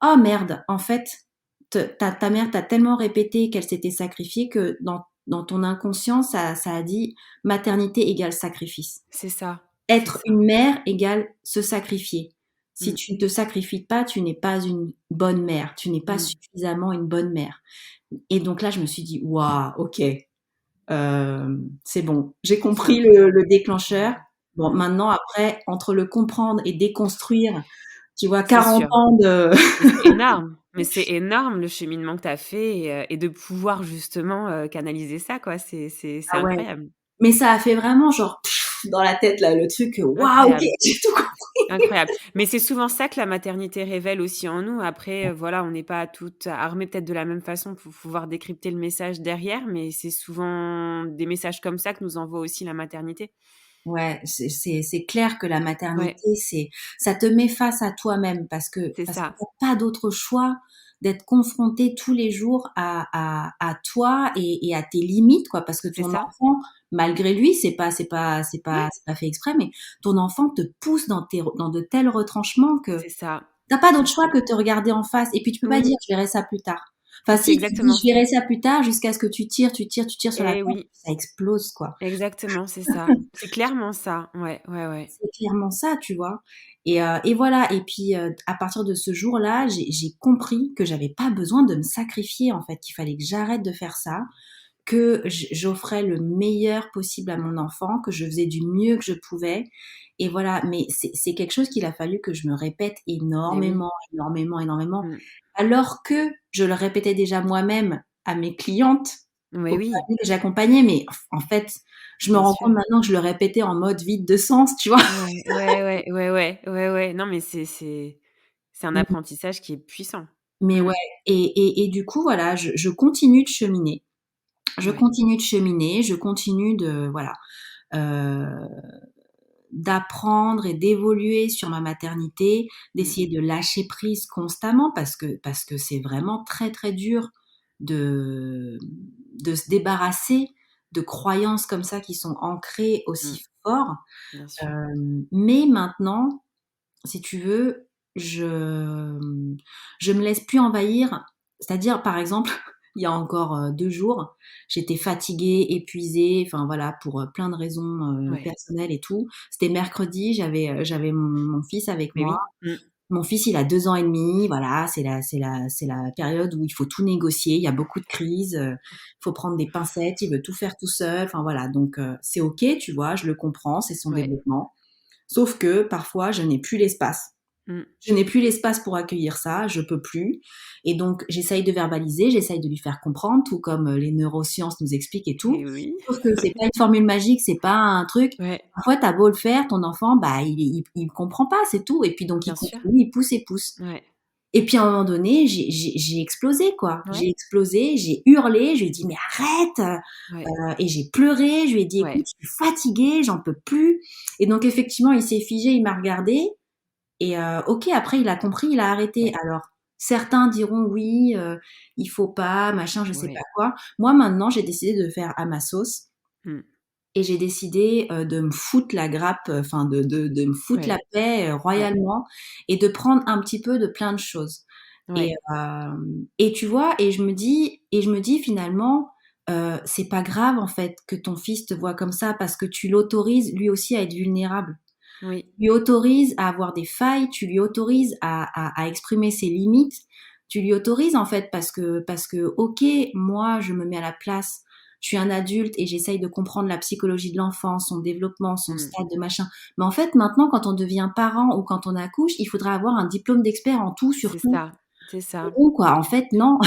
«Oh merde, en fait, ta mère t'a tellement répété qu'elle s'était sacrifiée que dans ton inconscient, ça a dit maternité égale sacrifice. C'est ça, c'est Être ça. une mère égale se sacrifier. Si Mmh, tu ne te sacrifies pas, tu n'es pas une bonne mère, tu n'es pas mmh. suffisamment une bonne mère. Et donc là, je me suis dit: «Waouh, OK, c'est bon, j'ai C'est compris incroyable. le déclencheur. Bon, Mmh. maintenant après, entre le comprendre et déconstruire, tu vois, C'est 40 sûr. ans de Mais c'est énorme le cheminement que tu as fait et de pouvoir justement, canaliser ça quoi, c'est ah ouais, incroyable. mais ça a fait vraiment genre dans la tête là, le truc, waouh, OK, Incroyable, j'ai tout compris. incroyable. Mais c'est souvent ça que la maternité révèle aussi en nous. Après, voilà, on n'est pas toutes armées peut-être de la même façon pour pouvoir décrypter le message derrière, mais c'est souvent des messages comme ça que nous envoie aussi la maternité. Ouais, c'est clair que la Ouais, maternité, ça te met face à toi-même c'est parce que ça, tu pas d'autre choix d'être confronté tous les jours à toi et à tes limites, quoi. Parce que c'est ton ça. enfant, malgré lui, Ouais, c'est pas fait exprès, mais ton enfant te pousse dans de tels retranchements que c'est ça, t'as pas c'est d'autre choix ça. que de te regarder en face. Et puis tu peux pas Oui, dire: «Je verrai ça plus tard». Enfin c'est si, tu dis: exactement «Je verrai ça. ça plus tard» jusqu'à ce que tu tires, tu tires, tu tires sur la Eh corde, oui. ça explose, quoi. Exactement, c'est ça. C'est clairement ça. Ouais, ouais, ouais. C'est clairement ça, tu vois? Et voilà et puis, à partir de ce jour-là, j'ai compris que j'avais pas besoin de me sacrifier, en fait, qu'il fallait que j'arrête de faire ça, que j'offrais le meilleur possible à mon enfant, que je faisais du mieux que je pouvais et voilà. Mais c'est quelque chose qu'il a fallu que je me répète Eh oui. énormément, énormément, énormément, Mmh. alors que je le répétais déjà moi-même à mes clientes, Mais aux oui, familles que j'accompagnais, mais en fait, je me bien rends sûr. compte maintenant que je le répétais en mode vide de sens, tu vois? Ouais, ouais, ouais, ouais, ouais, ouais, ouais. Non, mais c'est un apprentissage qui est puissant. Mais Mmh. ouais et du coup, voilà, je continue de cheminer. Je Ouais. continue de cheminer, je continue de voilà, heu, d'apprendre et d'évoluer sur ma maternité, Mmh. d'essayer de lâcher prise constamment parce que c'est vraiment très, très dur de de se débarrasser de croyances comme ça qui sont ancrées Mmh. aussi fort. Bien sûr. Mais maintenant, si tu veux, je me laisse plus envahir. C'est-à-dire, par exemple, il y a encore 2 jours, j'étais fatiguée, épuisée, enfin voilà, pour plein de raisons Ouais. personnelles et tout. C'était mercredi, j'avais mon fils avec Mais moi. oui. Mmh. Mon fils, il a 2 ans et demi, voilà, c'est la période où il faut tout négocier, il y a beaucoup de crises, il faut prendre des pincettes, il veut tout faire tout seul, enfin voilà, donc c'est OK, tu vois? Je le comprends, c'est son Ouais. développement. Sauf que parfois, je n'ai plus l'espace. Mmh. Je n'ai plus l'espace pour accueillir ça, je peux plus. Et donc, j'essaye de verbaliser, j'essaye de lui faire comprendre, tout comme les neurosciences nous expliquent et tout. Eh oui. Sauf que c'est pas une formule magique, c'est pas un truc. Ouais, Parfois, t'as beau le faire, ton enfant, bah, il comprend pas, c'est tout. Et puis donc, il bien sûr. continue, il pousse et pousse. Ouais. Et puis à un moment donné, j'ai explosé, quoi. J'ai Ouais. explosé, j'ai hurlé, je lui ai dit: «Mais arrête!» Ouais. Et j'ai pleuré, je lui ai dit: «Écoute, Ouais. je suis fatiguée, j'en peux plus». Et donc effectivement, il s'est figé, il m'a regardé et OK, après il a compris, il a arrêté. Ouais. Alors certains diront: «Oui, il faut pas, machin, je sais pas Ouais. quoi». Moi maintenant, j'ai décidé de faire à ma sauce Mmh. et j'ai décidé, de me foutre la grappe, enfin de me foutre la Ouais. paix, Ouais. royalement et de prendre un petit peu de plein de choses. Ouais. Et tu vois? Et je me dis finalement, c'est pas grave en fait que ton fils te voit comme ça parce que tu l'autorises lui aussi à être vulnérable. Oui. Tu lui autorises à avoir des failles, tu lui autorises à exprimer ses limites. Tu lui autorises en fait parce que OK, moi je me mets à la place, je suis un adulte et j'essaye de comprendre la psychologie de l'enfant, son développement, son Mmh. stade de machin. Mais en fait maintenant quand on devient parent ou quand on accouche, il faudra avoir un diplôme d'expert en tout sur C'est tout. ça. C'est ça. Non quoi, en fait non.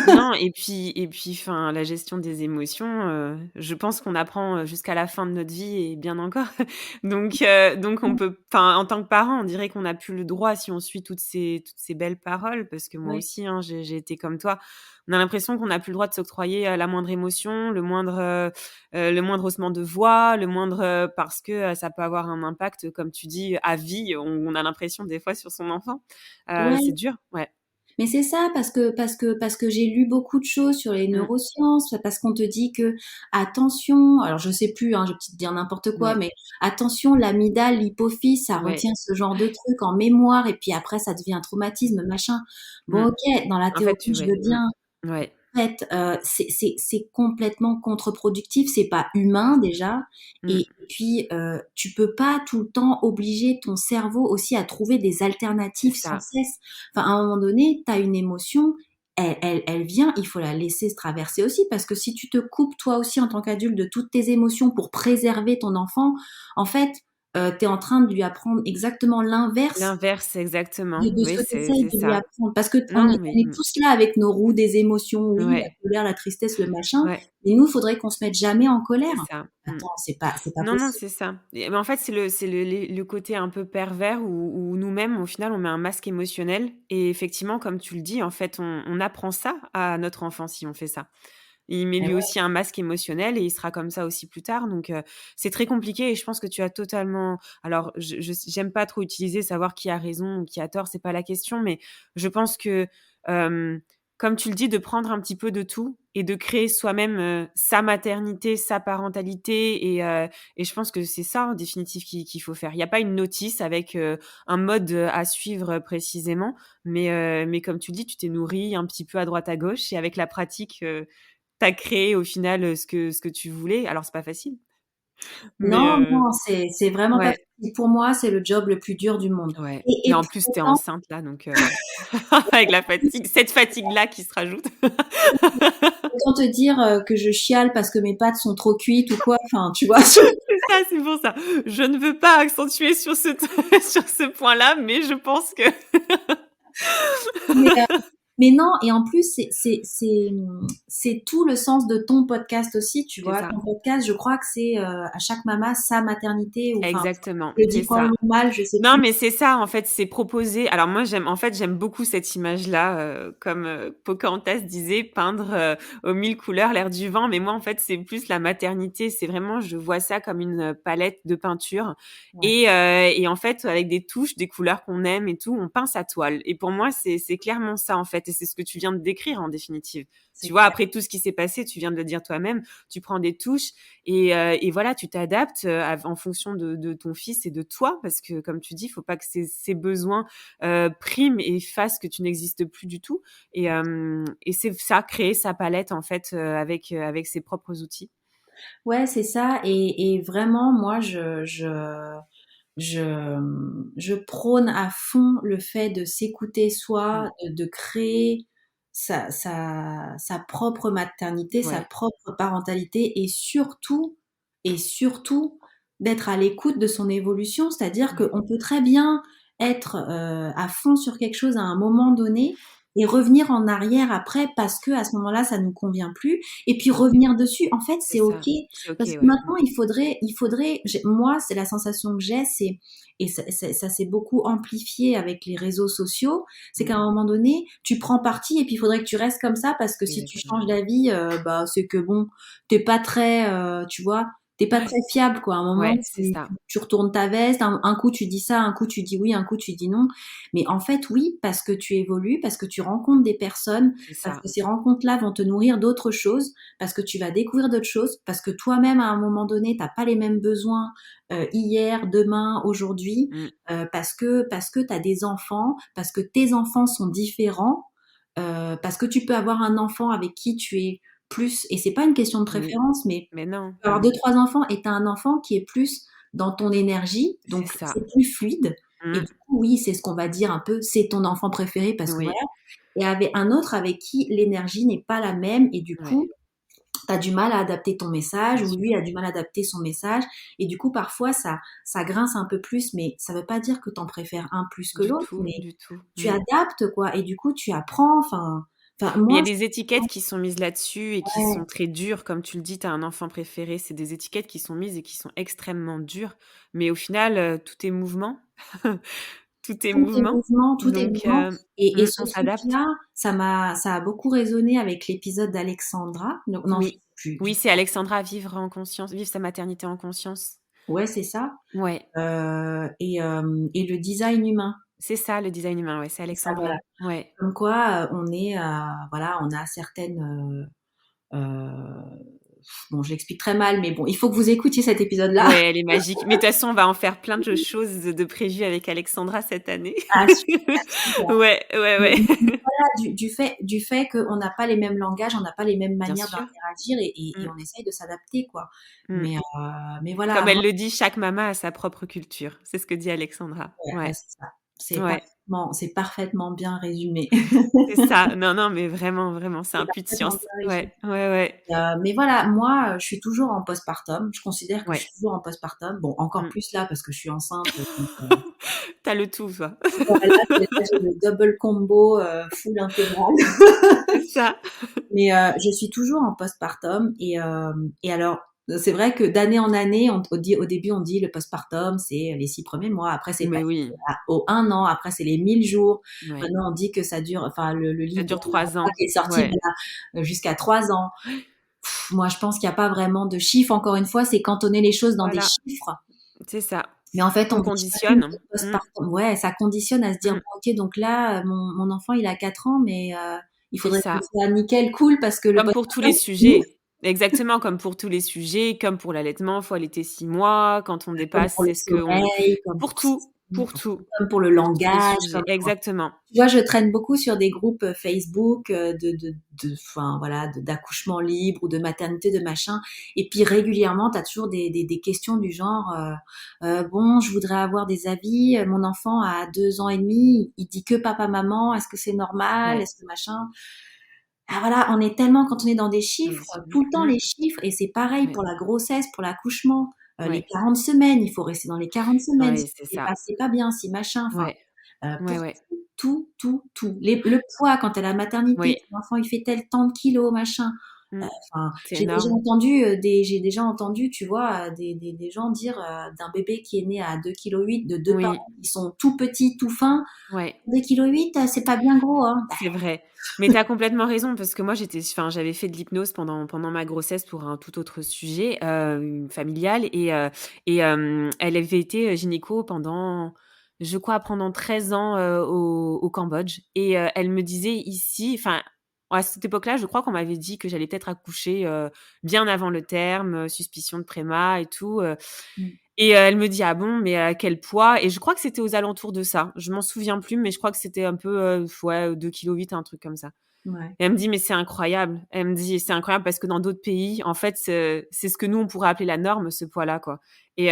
Non et puis enfin la gestion des émotions, je pense qu'on apprend, jusqu'à la fin de notre vie et bien encore. Donc on peut enfin en tant que parent, on dirait qu'on n'a plus le droit si on suit toutes ces belles paroles parce que moi Ouais. aussi, hein, j'ai été comme toi. On a l'impression qu'on n'a plus le droit de s'octroyer, la moindre émotion, le moindre haussement de voix, le moindre, parce que, ça peut avoir un impact, comme tu dis, à vie. On a l'impression des fois sur son enfant. C'est Ouais. dur, ouais. Mais c'est ça, parce que j'ai lu beaucoup de choses sur les Mmh. neurosciences, parce qu'on te dit que attention, alors je sais plus, hein, je vais peut-être dire n'importe quoi, Ouais, mais attention, l'amygdale, l'hypophyse, ça ouais. retient ce genre de trucs en mémoire, et puis après ça devient un traumatisme, machin. Bon, Mmh. ok, dans la En fait, théorie, je ouais, veux bien. ouais. fait, c'est complètement contre-productif, c'est pas humain déjà, Mmh. et puis tu peux pas tout le temps obliger ton cerveau aussi à trouver des C'est alternatives sans ça. cesse. Enfin, à un moment donné, tu as une émotion, elle vient, il faut la laisser se traverser aussi, parce que si tu te coupes toi aussi en tant qu'adulte de toutes tes émotions pour préserver ton enfant, en fait, tu es en train de lui apprendre exactement l'inverse L'inverse, exactement. de ce Oui, que tu c'est essayes c'est de lui ça. apprendre. Parce que Non, on mais est tous là avec nos roues des émotions, oui, la ouais, colère, la tristesse, le machin, ouais, mais nous, il faudrait qu'on se mette jamais en c'est colère. ça. Mmh. Attends, c'est pas Non, non, possible. c'est ça. Et mais en fait, c'est le côté un peu pervers où nous-mêmes, au final, on met un masque émotionnel et effectivement, comme tu le dis, en fait, on apprend ça à notre enfant si on fait ça. Il met Eh lui ouais. aussi un masque émotionnel et il sera comme ça aussi plus tard donc c'est très compliqué et je pense que tu as totalement alors j'aime pas trop utiliser savoir qui a raison ou qui a tort, c'est pas la question, mais je pense que, hem, comme tu le dis, de prendre un petit peu de tout et de créer soi-même, sa maternité, sa parentalité et je pense que c'est ça en définitive qu'il faut faire. Il y a pas une notice avec, un mode, à suivre, précisément, mais comme tu le dis, tu t'es nourri un petit peu à droite à gauche et avec la pratique, tu créé au final, ce que tu voulais. Alors c'est pas facile, mais Non, non, c'est vraiment pas ouais, facile. Pour moi, c'est le job le plus dur du monde. ouais. Mais Et en pour plus, tu es autant, enceinte là, donc avec la fatigue, cette fatigue-là qui se rajoute. autant te dire que je chiale parce que mes pâtes sont trop cuites ou quoi, enfin, tu vois. C'est ça, c'est pour ça. Je ne veux pas accentuer sur ce sur ce point-là, mais je pense que Mais, mais non, et en plus, c'est tout le sens de ton podcast aussi, tu c'est vois. ça. Ton podcast, je crois que c'est à chaque maman sa maternité, ou enfin, Exactement, je le c'est dis ça. probablement mal, je sais Non, plus. mais c'est ça, en fait, c'est proposer alors moi, j'aime beaucoup cette image-là, comme, Pocahontas disait: «Peindre, aux 1000 couleurs l'air du vent», mais moi, en fait, c'est plus la maternité. C'est vraiment je vois ça comme une, palette de peinture Ouais, et en fait, avec des touches, des couleurs qu'on aime et tout, on peint sa toile et pour moi, c'est clairement ça, en fait et c'est ce que tu viens de décrire, en définitive. c'est Tu vois, clair. après tout ce qui s'est passé, tu viens de le dire toi-même, tu prends des touches et voilà, tu t'adaptes, en fonction de ton fils et de toi parce que comme tu dis, il faut pas que ses besoins, priment et fassent que tu n'existes plus du tout et c'est ça, créer sa palette en fait, avec ses propres outils. Ouais, c'est ça. Et vraiment, moi, je, je prône à fond le fait de s'écouter Mmh. soi, de créer sa propre maternité, sa Ouais. propre parentalité, et surtout d'être à l'écoute de son évolution. C'est-à-dire Ouais. qu'on peut très bien être à fond sur quelque chose à un moment donné et revenir en arrière après parce que à ce moment-là, ça nous convient plus, et puis Mmh. revenir dessus. En fait, C'est c'est OK. ça. C'est OK, Parce que ouais. Mmh. maintenant, moi, c'est la sensation que j'ai, et ça s'est beaucoup amplifié avec les réseaux sociaux, c'est Mmh. qu'à un moment donné, tu prends parti et puis il faudrait que tu restes comme ça, parce que si tu Exactement. changes d'avis, bah, c'est que bon, t'es pas très, tu vois, t'es pas très Ouais. fiable, quoi. À un moment, Ouais, c'est ça. tu retournes ta veste, un coup tu dis ça, un coup tu dis oui, un coup tu dis non. Mais en fait, oui, parce que tu évolues, parce que tu rencontres des personnes, C'est parce ça. que ces rencontres-là vont te nourrir d'autres choses, parce que tu vas découvrir d'autres choses, parce que toi-même, à un moment donné, t'as pas les mêmes besoins hier, demain, aujourd'hui, Mmh. parce que t'as des enfants, parce que tes enfants sont différents, parce que tu peux avoir un enfant avec qui tu es plus, et c'est pas une question de Mmh. préférence, mais Mais non. tu peux avoir Mmh. deux, trois enfants et t'as un enfant qui est plus dans ton énergie, C'est donc ça. c'est plus fluide. Et Mmh. du coup, oui, c'est ce qu'on va dire un peu, c'est ton enfant préféré parce que voilà. Oui. Et avec un autre avec qui l'énergie n'est pas la même, et du Ouais, coup, tu as du mal à adapter ton message, bien ou lui sûr. a du mal à adapter son message, et du coup, parfois, ça grince un peu plus, mais ça veut pas dire que t'en préfères un plus que Du l'autre, tout, mais du tout. tu Mmh. adaptes, quoi, et du coup, tu apprends, enfin, Mais il y moi, a des étiquettes qui sont mises là-dessus et qui ouais, sont très dures. Comme tu le dis, tu as un enfant préféré, c'est des étiquettes qui sont mises et qui sont extrêmement dures. Mais au final, tout est mouvement. Tout est mouvement. tout est Donc mouvement, et ce on s'adapte. truc-là, ça a beaucoup résonné avec l'épisode d'Alexandra. Non, je sais Oui. plus, je Oui, sais c'est Alexandra, vivre en conscience, vivre sa maternité en conscience. ouais, c'est ça. Ouais, Et le design humain, c'est ça le design humain, ouais, c'est c'est ça, voilà. Alexandra. Ouais. Comme quoi, on est, voilà, on a certaines, bon, je l'explique très mal, mais bon, il faut que vous écoutiez cet épisode-là. Ouais, elle est magique. Mais de toute façon, on va en faire plein de choses de prévues avec Alexandra cette année. Ah super, super. Ouais, ouais, Mais ouais. voilà, du fait qu'on n'a pas les mêmes langages, on n'a pas les mêmes Bien manières sûr. d'interagir et Mmh, on essaye de s'adapter, quoi. mmh. Mais voilà, Comme elle moi le dit, chaque maman a sa propre culture. C'est ce que dit Alexandra. ouais, Ouais, c'est ça. C'est ouais, parfaitement bien résumé. c'est ça. Non, non, mais vraiment, vraiment, c'est C'est un puits de parfaitement science. bien résumé. Ouais, ouais, ouais, Mais voilà, moi, je suis toujours en postpartum. Je considère que je ouais. suis toujours en postpartum. Bon, encore Mmh. plus là parce que je suis enceinte, donc Tu le tout, toi. voilà, j'ai le double combo, full intégral. C'est ça. Je suis toujours en postpartum et alors, c'est vrai que d'année en année, au début, on dit le postpartum, c'est les 6 premiers mois. Après, c'est Mais passé oui, au 1 an. Après, c'est les 1000 jours. ouais. Maintenant, on dit que ça dure, enfin, le Ça livre de dure la 3 nana ans. qui est sorti, Ouais. voilà, jusqu'à 3 ans. Moi, je pense qu'il y a pas vraiment de chiffres. Encore une fois, c'est cantonner les choses dans des Voilà, chiffres. c'est ça. Mais en fait, on On dit jamais que conditionne. Mmh, postpartum. Ouais, ça conditionne à se dire: mmh. «Bon, OK, donc là, mon enfant, il a 4 ans, mais il C'est faudrait qu'il ça. soit nickel, cool parce que le Comme pour tous les postpartum, c'est fini». sujets. Exactement, comme pour tous les sujets, comme pour l'allaitement, faut allaiter 6 mois. Quand on Comme dépasse, pour le c'est ce qu'on sommeil, pour tout, pour enfin, tout, comme pour le pour tous les langage, sujets. comme pour Exactement. tu vois, je traîne beaucoup sur des groupes, Facebook, enfin voilà, d'accouchement libre ou de maternité, de machin et puis régulièrement, tu as toujours des questions du genre, «Bon, je voudrais avoir des avis, mon enfant a 2 ans et demi, il dit que papa, maman, est-ce que c'est normal? Ouais, Est-ce que machin?» Ah voilà, on est tellement quand on est dans des on est chiffres, soumis. tout le temps les chiffres et c'est pareil Ouais, pour la grossesse, pour l'accouchement, les ouais, 40 semaines, il faut rester dans les 40 semaines, ouais, si c'est c'est ça. pas c'est pas bien, si machin, enfin, Ouais, ouais, pour ouais, tout, tout, tout. Le poids quand tu es à la maternité, oui. ton enfant il fait tel tant de kilos, machin. Mmh. Enfin, C'est énorme. j'ai déjà entendu, tu vois, des gens dire, d'un bébé qui est né à 2,8 kg de 2 parents Oui, qui sont tout petits, tout fins: ouais. 2,8 kg, c'est pas bien gros, hein. Bah, C'est vrai. Mais tu as complètement raison parce que moi j'avais fait de l'hypnose pendant ma grossesse pour un tout autre sujet, familial et elle avait été, gynéco pendant, je crois pendant 13 ans, au Cambodge et elle me disait ici enfin, à cette époque-là, je crois qu'on m'avait dit que j'allais peut-être accoucher, bien avant le terme, suspicion de préma et tout, mmh, et elle me dit: «Ah bon, mais à quel poids?» et je crois que c'était aux alentours de ça. Je m'en souviens plus, mais je crois que c'était un peu, ouais, 2,8 kg, un truc comme ça. ouais. Et elle me dit: «Mais c'est incroyable». Elle me dit: «C'est incroyable parce que dans d'autres pays, en fait, c'est ce que nous, on pourrait appeler la norme, ce poids-là, quoi et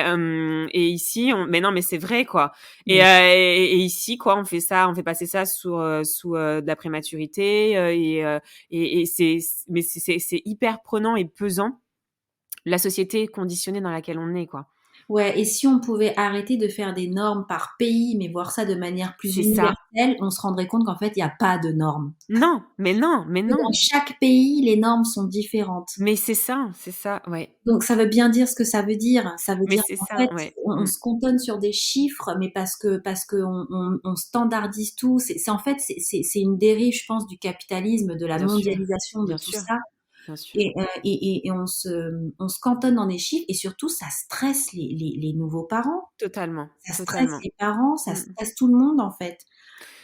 ici, on mais non, mais c'est vrai, quoi Mais et ici, quoi, on fait passer ça sous, de la prématurité, et c'est hyper prenant et pesant, la société conditionnée dans laquelle on est, quoi. ouais, et si on pouvait arrêter de faire des normes par pays, mais voir ça de manière plus C'est ça. universelle, on se rendrait compte qu'en fait, il y a pas de normes. Non, mais non, mais Que dans non. chaque pays, les normes sont différentes. Mais c'est ça, ouais. Donc ça veut bien dire ce que ça veut dire. Ça veut Mais dire c'est qu'en ça, fait, ouais. on Mmh. se cantonne sur des chiffres, mais parce que on standardise tout. C'est en fait, c'est une dérive, je pense, du capitalisme, de la Bien sûr, mondialisation, de bien tout sûr, ça bien sûr. et on se cantonne dans des chiffres et surtout ça stresse les nouveaux parents. Totalement, Ça stresse totalement. les parents, ça Mmh. stresse tout le monde, en fait.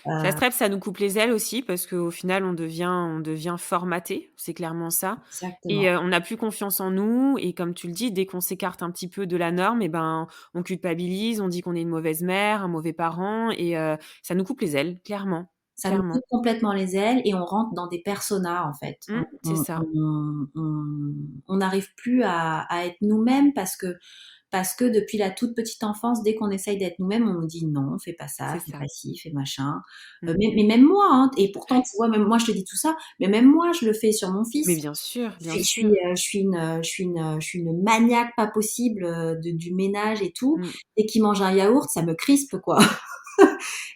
Ça Heu, stresse, ça nous coupe les ailes aussi parce qu'au final, on devient formaté, c'est clairement ça et exactement. on n'a plus confiance en nous et comme tu le dis, dès qu'on s'écarte un petit peu de la norme et ben, on culpabilise, on dit qu'on est une mauvaise mère, un mauvais parent et ça nous coupe les ailes, clairement, Ça nous clairement. coupe complètement les ailes et on rentre dans des personas, en fait. Mmh, c'est ça, On n'arrive plus à être nous-mêmes parce que depuis la toute petite enfance, dès qu'on essaye d'être nous-mêmes, on nous dit: «Non, fais pas ça, c'est fais ça. pas ci, fais machin». Mmh. Mais même moi, hein, et pourtant, tu vois, même moi, je te dis tout ça, mais même moi, je le fais sur mon Mais fils. bien sûr, Je bien suis je sûr. suis, je suis une maniaque pas possible, du ménage et tout. Mmh. Dès qu'il mange un yaourt, ça me crispe, quoi.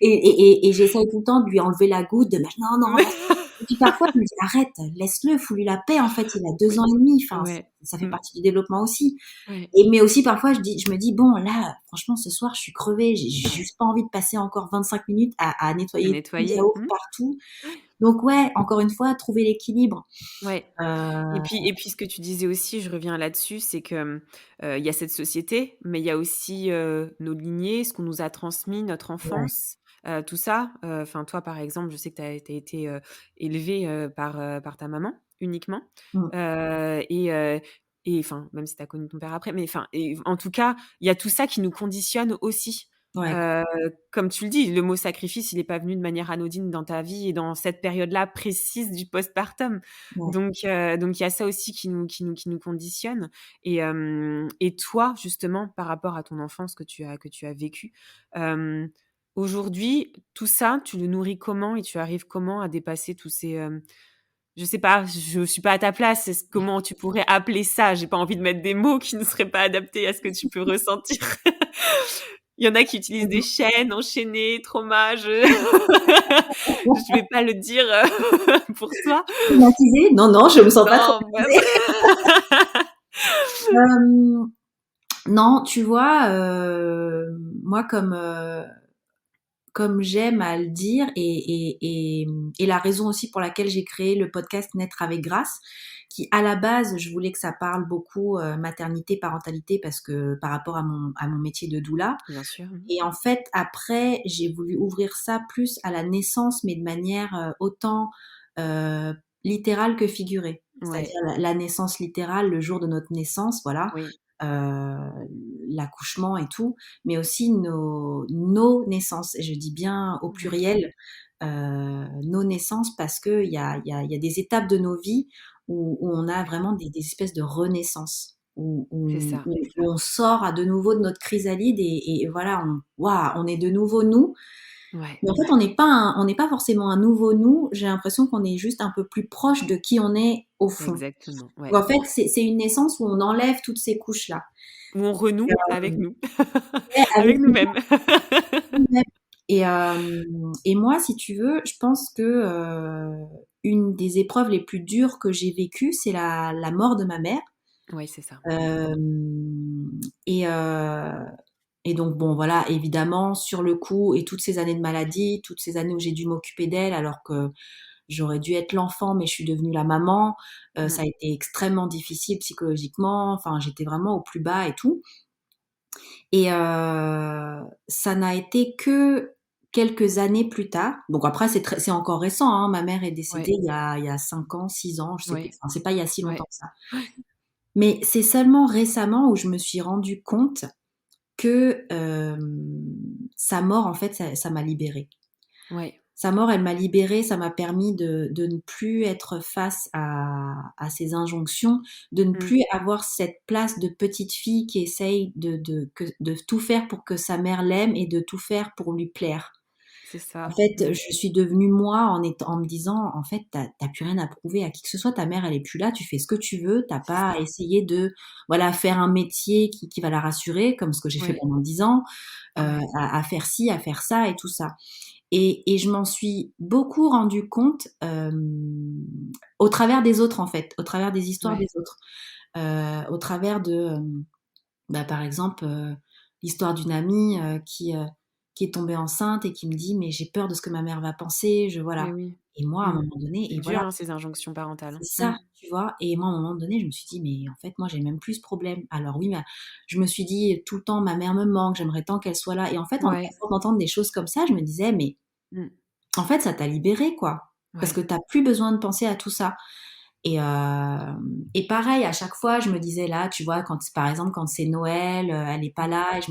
Et j'essaye tout le temps de lui enlever la goutte, de mettre: «Non, non, reste». Et puis parfois, je me dis: «Arrête, laisse-le, fous-lui la paix, en fait, il a 2 ans et demi». Enfin, Ouais. ça fait Mmh. partie du développement aussi. Ouais. Mais aussi parfois je me dis: «Bon là, franchement ce soir je suis crevée, j'ai juste pas envie de passer encore 25 minutes à À nettoyer tout le nettoyer. yaourt Mmh. partout». Donc ouais, encore une fois, trouver l'équilibre. Ouais. Heu, Et puis ce que tu disais aussi, je reviens là-dessus, c'est que, il y a cette société, mais il y a aussi, nos lignées, ce qu'on nous a transmis, notre ouais, enfance, tout ça. Enfin toi, par exemple, je sais que tu as été, élevée, par ta maman uniquement, mmh, et et enfin, même si tu as connu ton père après, mais enfin, et en tout cas, il y a tout ça qui nous conditionne aussi. Ouais, Heu, Comme tu le dis, le mot sacrifice, il est pas venu de manière anodine dans ta vie et dans cette période-là précise du postpartum. ouais. Donc il y a ça aussi qui nous conditionne, et toi, justement, par rapport à ton enfance que tu as vécue, hem, aujourd'hui, tout ça, tu le nourris comment et tu arrives comment à dépasser tous ces, je sais pas, je suis pas à ta place. Comment tu pourrais appeler ça? J'ai pas envie de mettre des mots qui ne seraient pas adaptés à ce que tu peux ressentir. Il y en a qui utilisent des chaînes enchaînées, trauma, je je vais pas le dire, pour toi. Traumatisée? Non, non, je me sens pas Non, traumatisée. Hem, non, tu vois, moi comme j'aime à le dire et la raison aussi pour laquelle j'ai créé le podcast Naître avec grâce, qui à la base, je voulais que ça parle beaucoup, maternité, parentalité parce que par rapport à mon métier de doula. bien sûr. Et en fait, après, j'ai voulu ouvrir ça plus à la naissance, mais de manière, autant, littérale que figurée. Ouais, C'est-à-dire la naissance littérale, le jour de notre naissance, voilà, oui, heu, l'accouchement et tout, mais aussi nos naissances et je dis bien au ouais, pluriel, nos naissances parce qu'il y a des étapes de nos vies où on a vraiment des espèces de renaissances, c'est ça. où on sort à de nouveau de notre chrysalide et voilà, waouh, on est de nouveau nous. Ouais, Mais en fait, on n'est pas forcément un nouveau nous, j'ai l'impression qu'on est juste un peu plus proche de qui on est au fond. exactement, ouais. Donc en fait, c'est une naissance où on enlève toutes ces couches-là. Où on renoue avec nous, Ouais, avec avec nous-mêmes. nous-mêmes. Et moi, si tu veux, je pense que une des épreuves les plus dures que j'ai vécues, c'est la mort de ma mère. Ouais, c'est ça. Euh, et, euh, et donc, bon, voilà, évidemment, sur le coup, et toutes ces années de maladie, toutes ces années où j'ai dû m'occuper d'elle, alors que j'aurais dû être l'enfant, mais je suis devenue la maman, Mmh. ça a été extrêmement difficile psychologiquement. Enfin, j'étais vraiment au plus bas et tout. Et ça n'a été que quelques années plus tard. Donc après, c'est encore récent, hein. Ma mère est décédée Ouais, il y a 5 ans, 6 ans, je sais plus. ouais, Enfin, c'est pas il y a si longtemps ouais, que ça. Mais c'est seulement récemment où je me suis rendu compte que sa mort, en fait, ça m'a libérée. ouais. Sa mort, elle m'a libérée, ça m'a permis de ne plus être face à ces injonctions, de ne Mmh. plus avoir cette place de petite fille qui essaye de tout faire pour que sa mère l'aime et de tout faire pour lui plaire. C'est En ça. fait, Mmh. je suis devenue moi en me disant, en fait, t'as plus rien à prouver à qui que ce soit, ta mère, elle est plus là, tu fais ce que tu veux, t'as C'est pas à ça. essayer de, voilà, faire un métier qui va la rassurer, comme ce que j'ai fait Ouais, pendant 10 ans, ouais, à faire ci, à faire ça et tout ça. Et je m'en suis beaucoup rendu compte au travers des autres, en fait, au travers des histoires des ouais. autres. Au travers de, bah, par exemple, l'histoire d'une amie qui est tombée enceinte et qui me dit, mais j'ai peur de ce que ma mère va penser, Mais voilà. oui. Et moi, à un Mmh. moment donné, C'est et dur, voilà, hein, ces injonctions parentales, c'est hein. ça, tu vois. Et moi, à un moment donné, je me suis dit, mais en fait, moi, j'ai même plus ce problème. Alors oui, je me suis dit tout le temps, ma mère me manque, j'aimerais tant qu'elle soit là. Et en fait, à Ouais. force d'entendre des choses comme ça, je me disais, mais Mmh. en fait, ça t'a libéré, quoi. Parce que Ouais. t'as plus besoin de penser à tout ça. Et pareil, à chaque fois, je me disais là, tu vois, par exemple, quand c'est Noël, elle est pas Mmh. là, et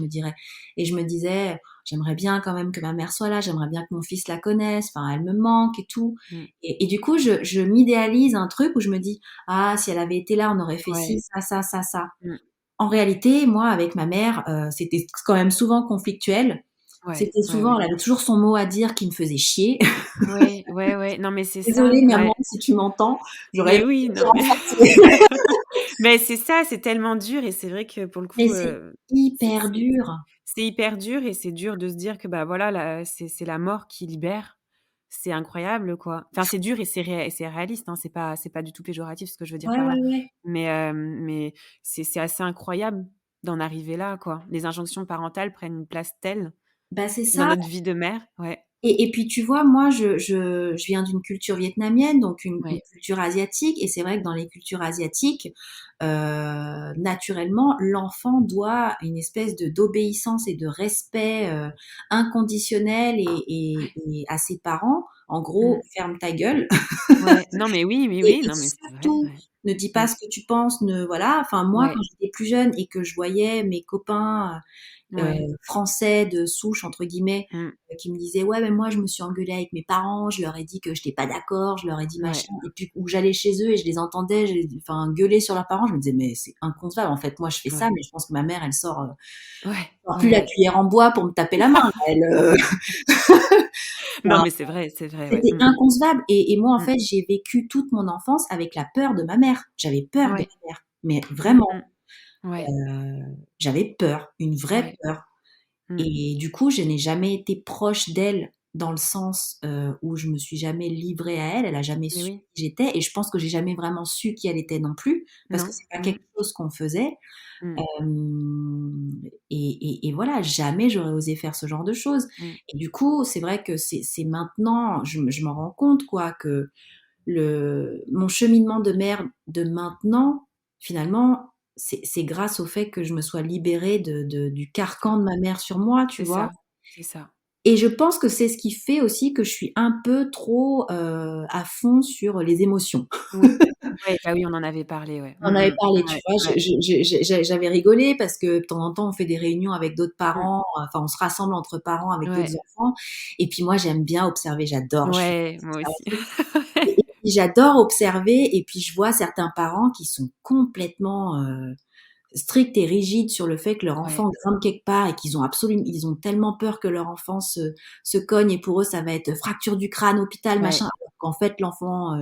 je me disais, j'aimerais bien quand même que ma mère soit là, j'aimerais bien que mon fils la connaisse, enfin, elle me manque et tout. Mmh. Et du coup, je m'idéalise un truc où je me dis, ah, si elle avait été là, on aurait fait ci, Ouais. ça, ça, ça, ça. Mmh. En réalité, moi, avec ma mère, c'était quand même souvent conflictuel. Ouais, C'était ouais, souvent, ouais. elle avait toujours son mot à dire qui me faisait chier. Ouais, ouais, ouais. Non, mais c'est ça, Désolée, maman, ouais. si tu m'entends, j'aurais aimé Mais oui, que tu non, mais renforces. mais c'est ça, c'est tellement dur et c'est vrai que pour le Mais coup, c'est c'est hyper c'est dur. c'est hyper dur et c'est dur de se dire que, bah, voilà, là, c'est la mort qui libère. C'est incroyable, quoi. Enfin, c'est dur et c'est réaliste, hein, c'est pas du tout péjoratif ce que je veux dire Ouais, par ouais, là. ouais. Mais c'est assez incroyable d'en arriver là, quoi. Les injonctions parentales prennent une place telle Bah, c'est dans ça. notre vie de mère. Ouais, Et puis, tu vois, moi, je viens d'une culture vietnamienne, donc une ouais, culture asiatique. Et c'est vrai que dans les cultures asiatiques, naturellement, l'enfant doit une espèce d'obéissance et de respect inconditionnel et à ses parents. En gros, mmh, ferme ta gueule. ouais. Non, mais oui, mais oui, Et non, mais c'est vrai, surtout, ouais. ne dis pas Mmh. ce que tu penses, voilà. Enfin, moi, Ouais, quand j'étais plus jeune et que je voyais mes copains ouais. français de souche, entre guillemets, Mmh. qui me disaient, ouais, mais moi, je me suis engueulée avec mes parents, je leur ai dit que j'étais pas d'accord, je leur ai dit Ouais, machin. Et puis, où j'allais chez eux et je les entendais, enfin, gueuler sur leurs parents, je me disais, mais c'est inconcevable. En fait, moi, je fais ça, ouais, mais je pense que ma mère, elle ouais, sort ouais, plus la ouais. cuillère en bois pour me taper la main. Elle, Non, enfin, mais c'est vrai, ouais. c'était Mmh mh. inconcevable. Et moi, en Mmh. fait, j'ai vécu toute mon enfance avec la peur de ma mère. J'avais peur de Ouais. ma mère. Mais Mmh vraiment, mh. Ouais, j'avais peur, une vraie ouais. peur. Mmh. Et du coup, je n'ai jamais été proche d'elle dans le sens où je me suis jamais livrée à elle. Elle a jamais Mais su oui. qui j'étais. Et je pense que j'ai jamais vraiment su qui elle était non plus, parce que Non. c'est pas Mmh. quelque chose qu'on faisait. Mmh. Et voilà, jamais j'aurais osé faire ce genre de choses. Mmh. Et du coup, c'est vrai que c'est maintenant, je m'en rends compte, quoi, que mon cheminement de mère de maintenant, finalement, c'est grâce au fait que je me sois libérée du C'est ça. carcan de ma mère sur moi, tu C'est vois. ça. C'est ça. Et je pense que c'est ce qui fait aussi que je suis un peu trop à fond sur les émotions. Oui. Ouais, bah oui, on en avait parlé, ouais. On en avait Mmh mh. parlé, tu Ouais, vois. ouais. J'avais rigolé parce que de temps en temps, on fait des réunions avec d'autres Mmh. parents. Enfin, on se rassemble entre parents avec d'autres Ouais. enfants. Et puis moi, j'aime bien observer. J'adore. Je suis Ouais, moi aussi. et puis j'adore observer. Et puis je vois certains parents qui sont complètement stricts et rigides sur le fait que leur Ouais, enfant grimpe quelque part et ils ont tellement peur que leur enfant se cogne, et pour eux, ça va être fracture du crâne, hôpital, machin, ouais. alors qu'en fait, l'enfant,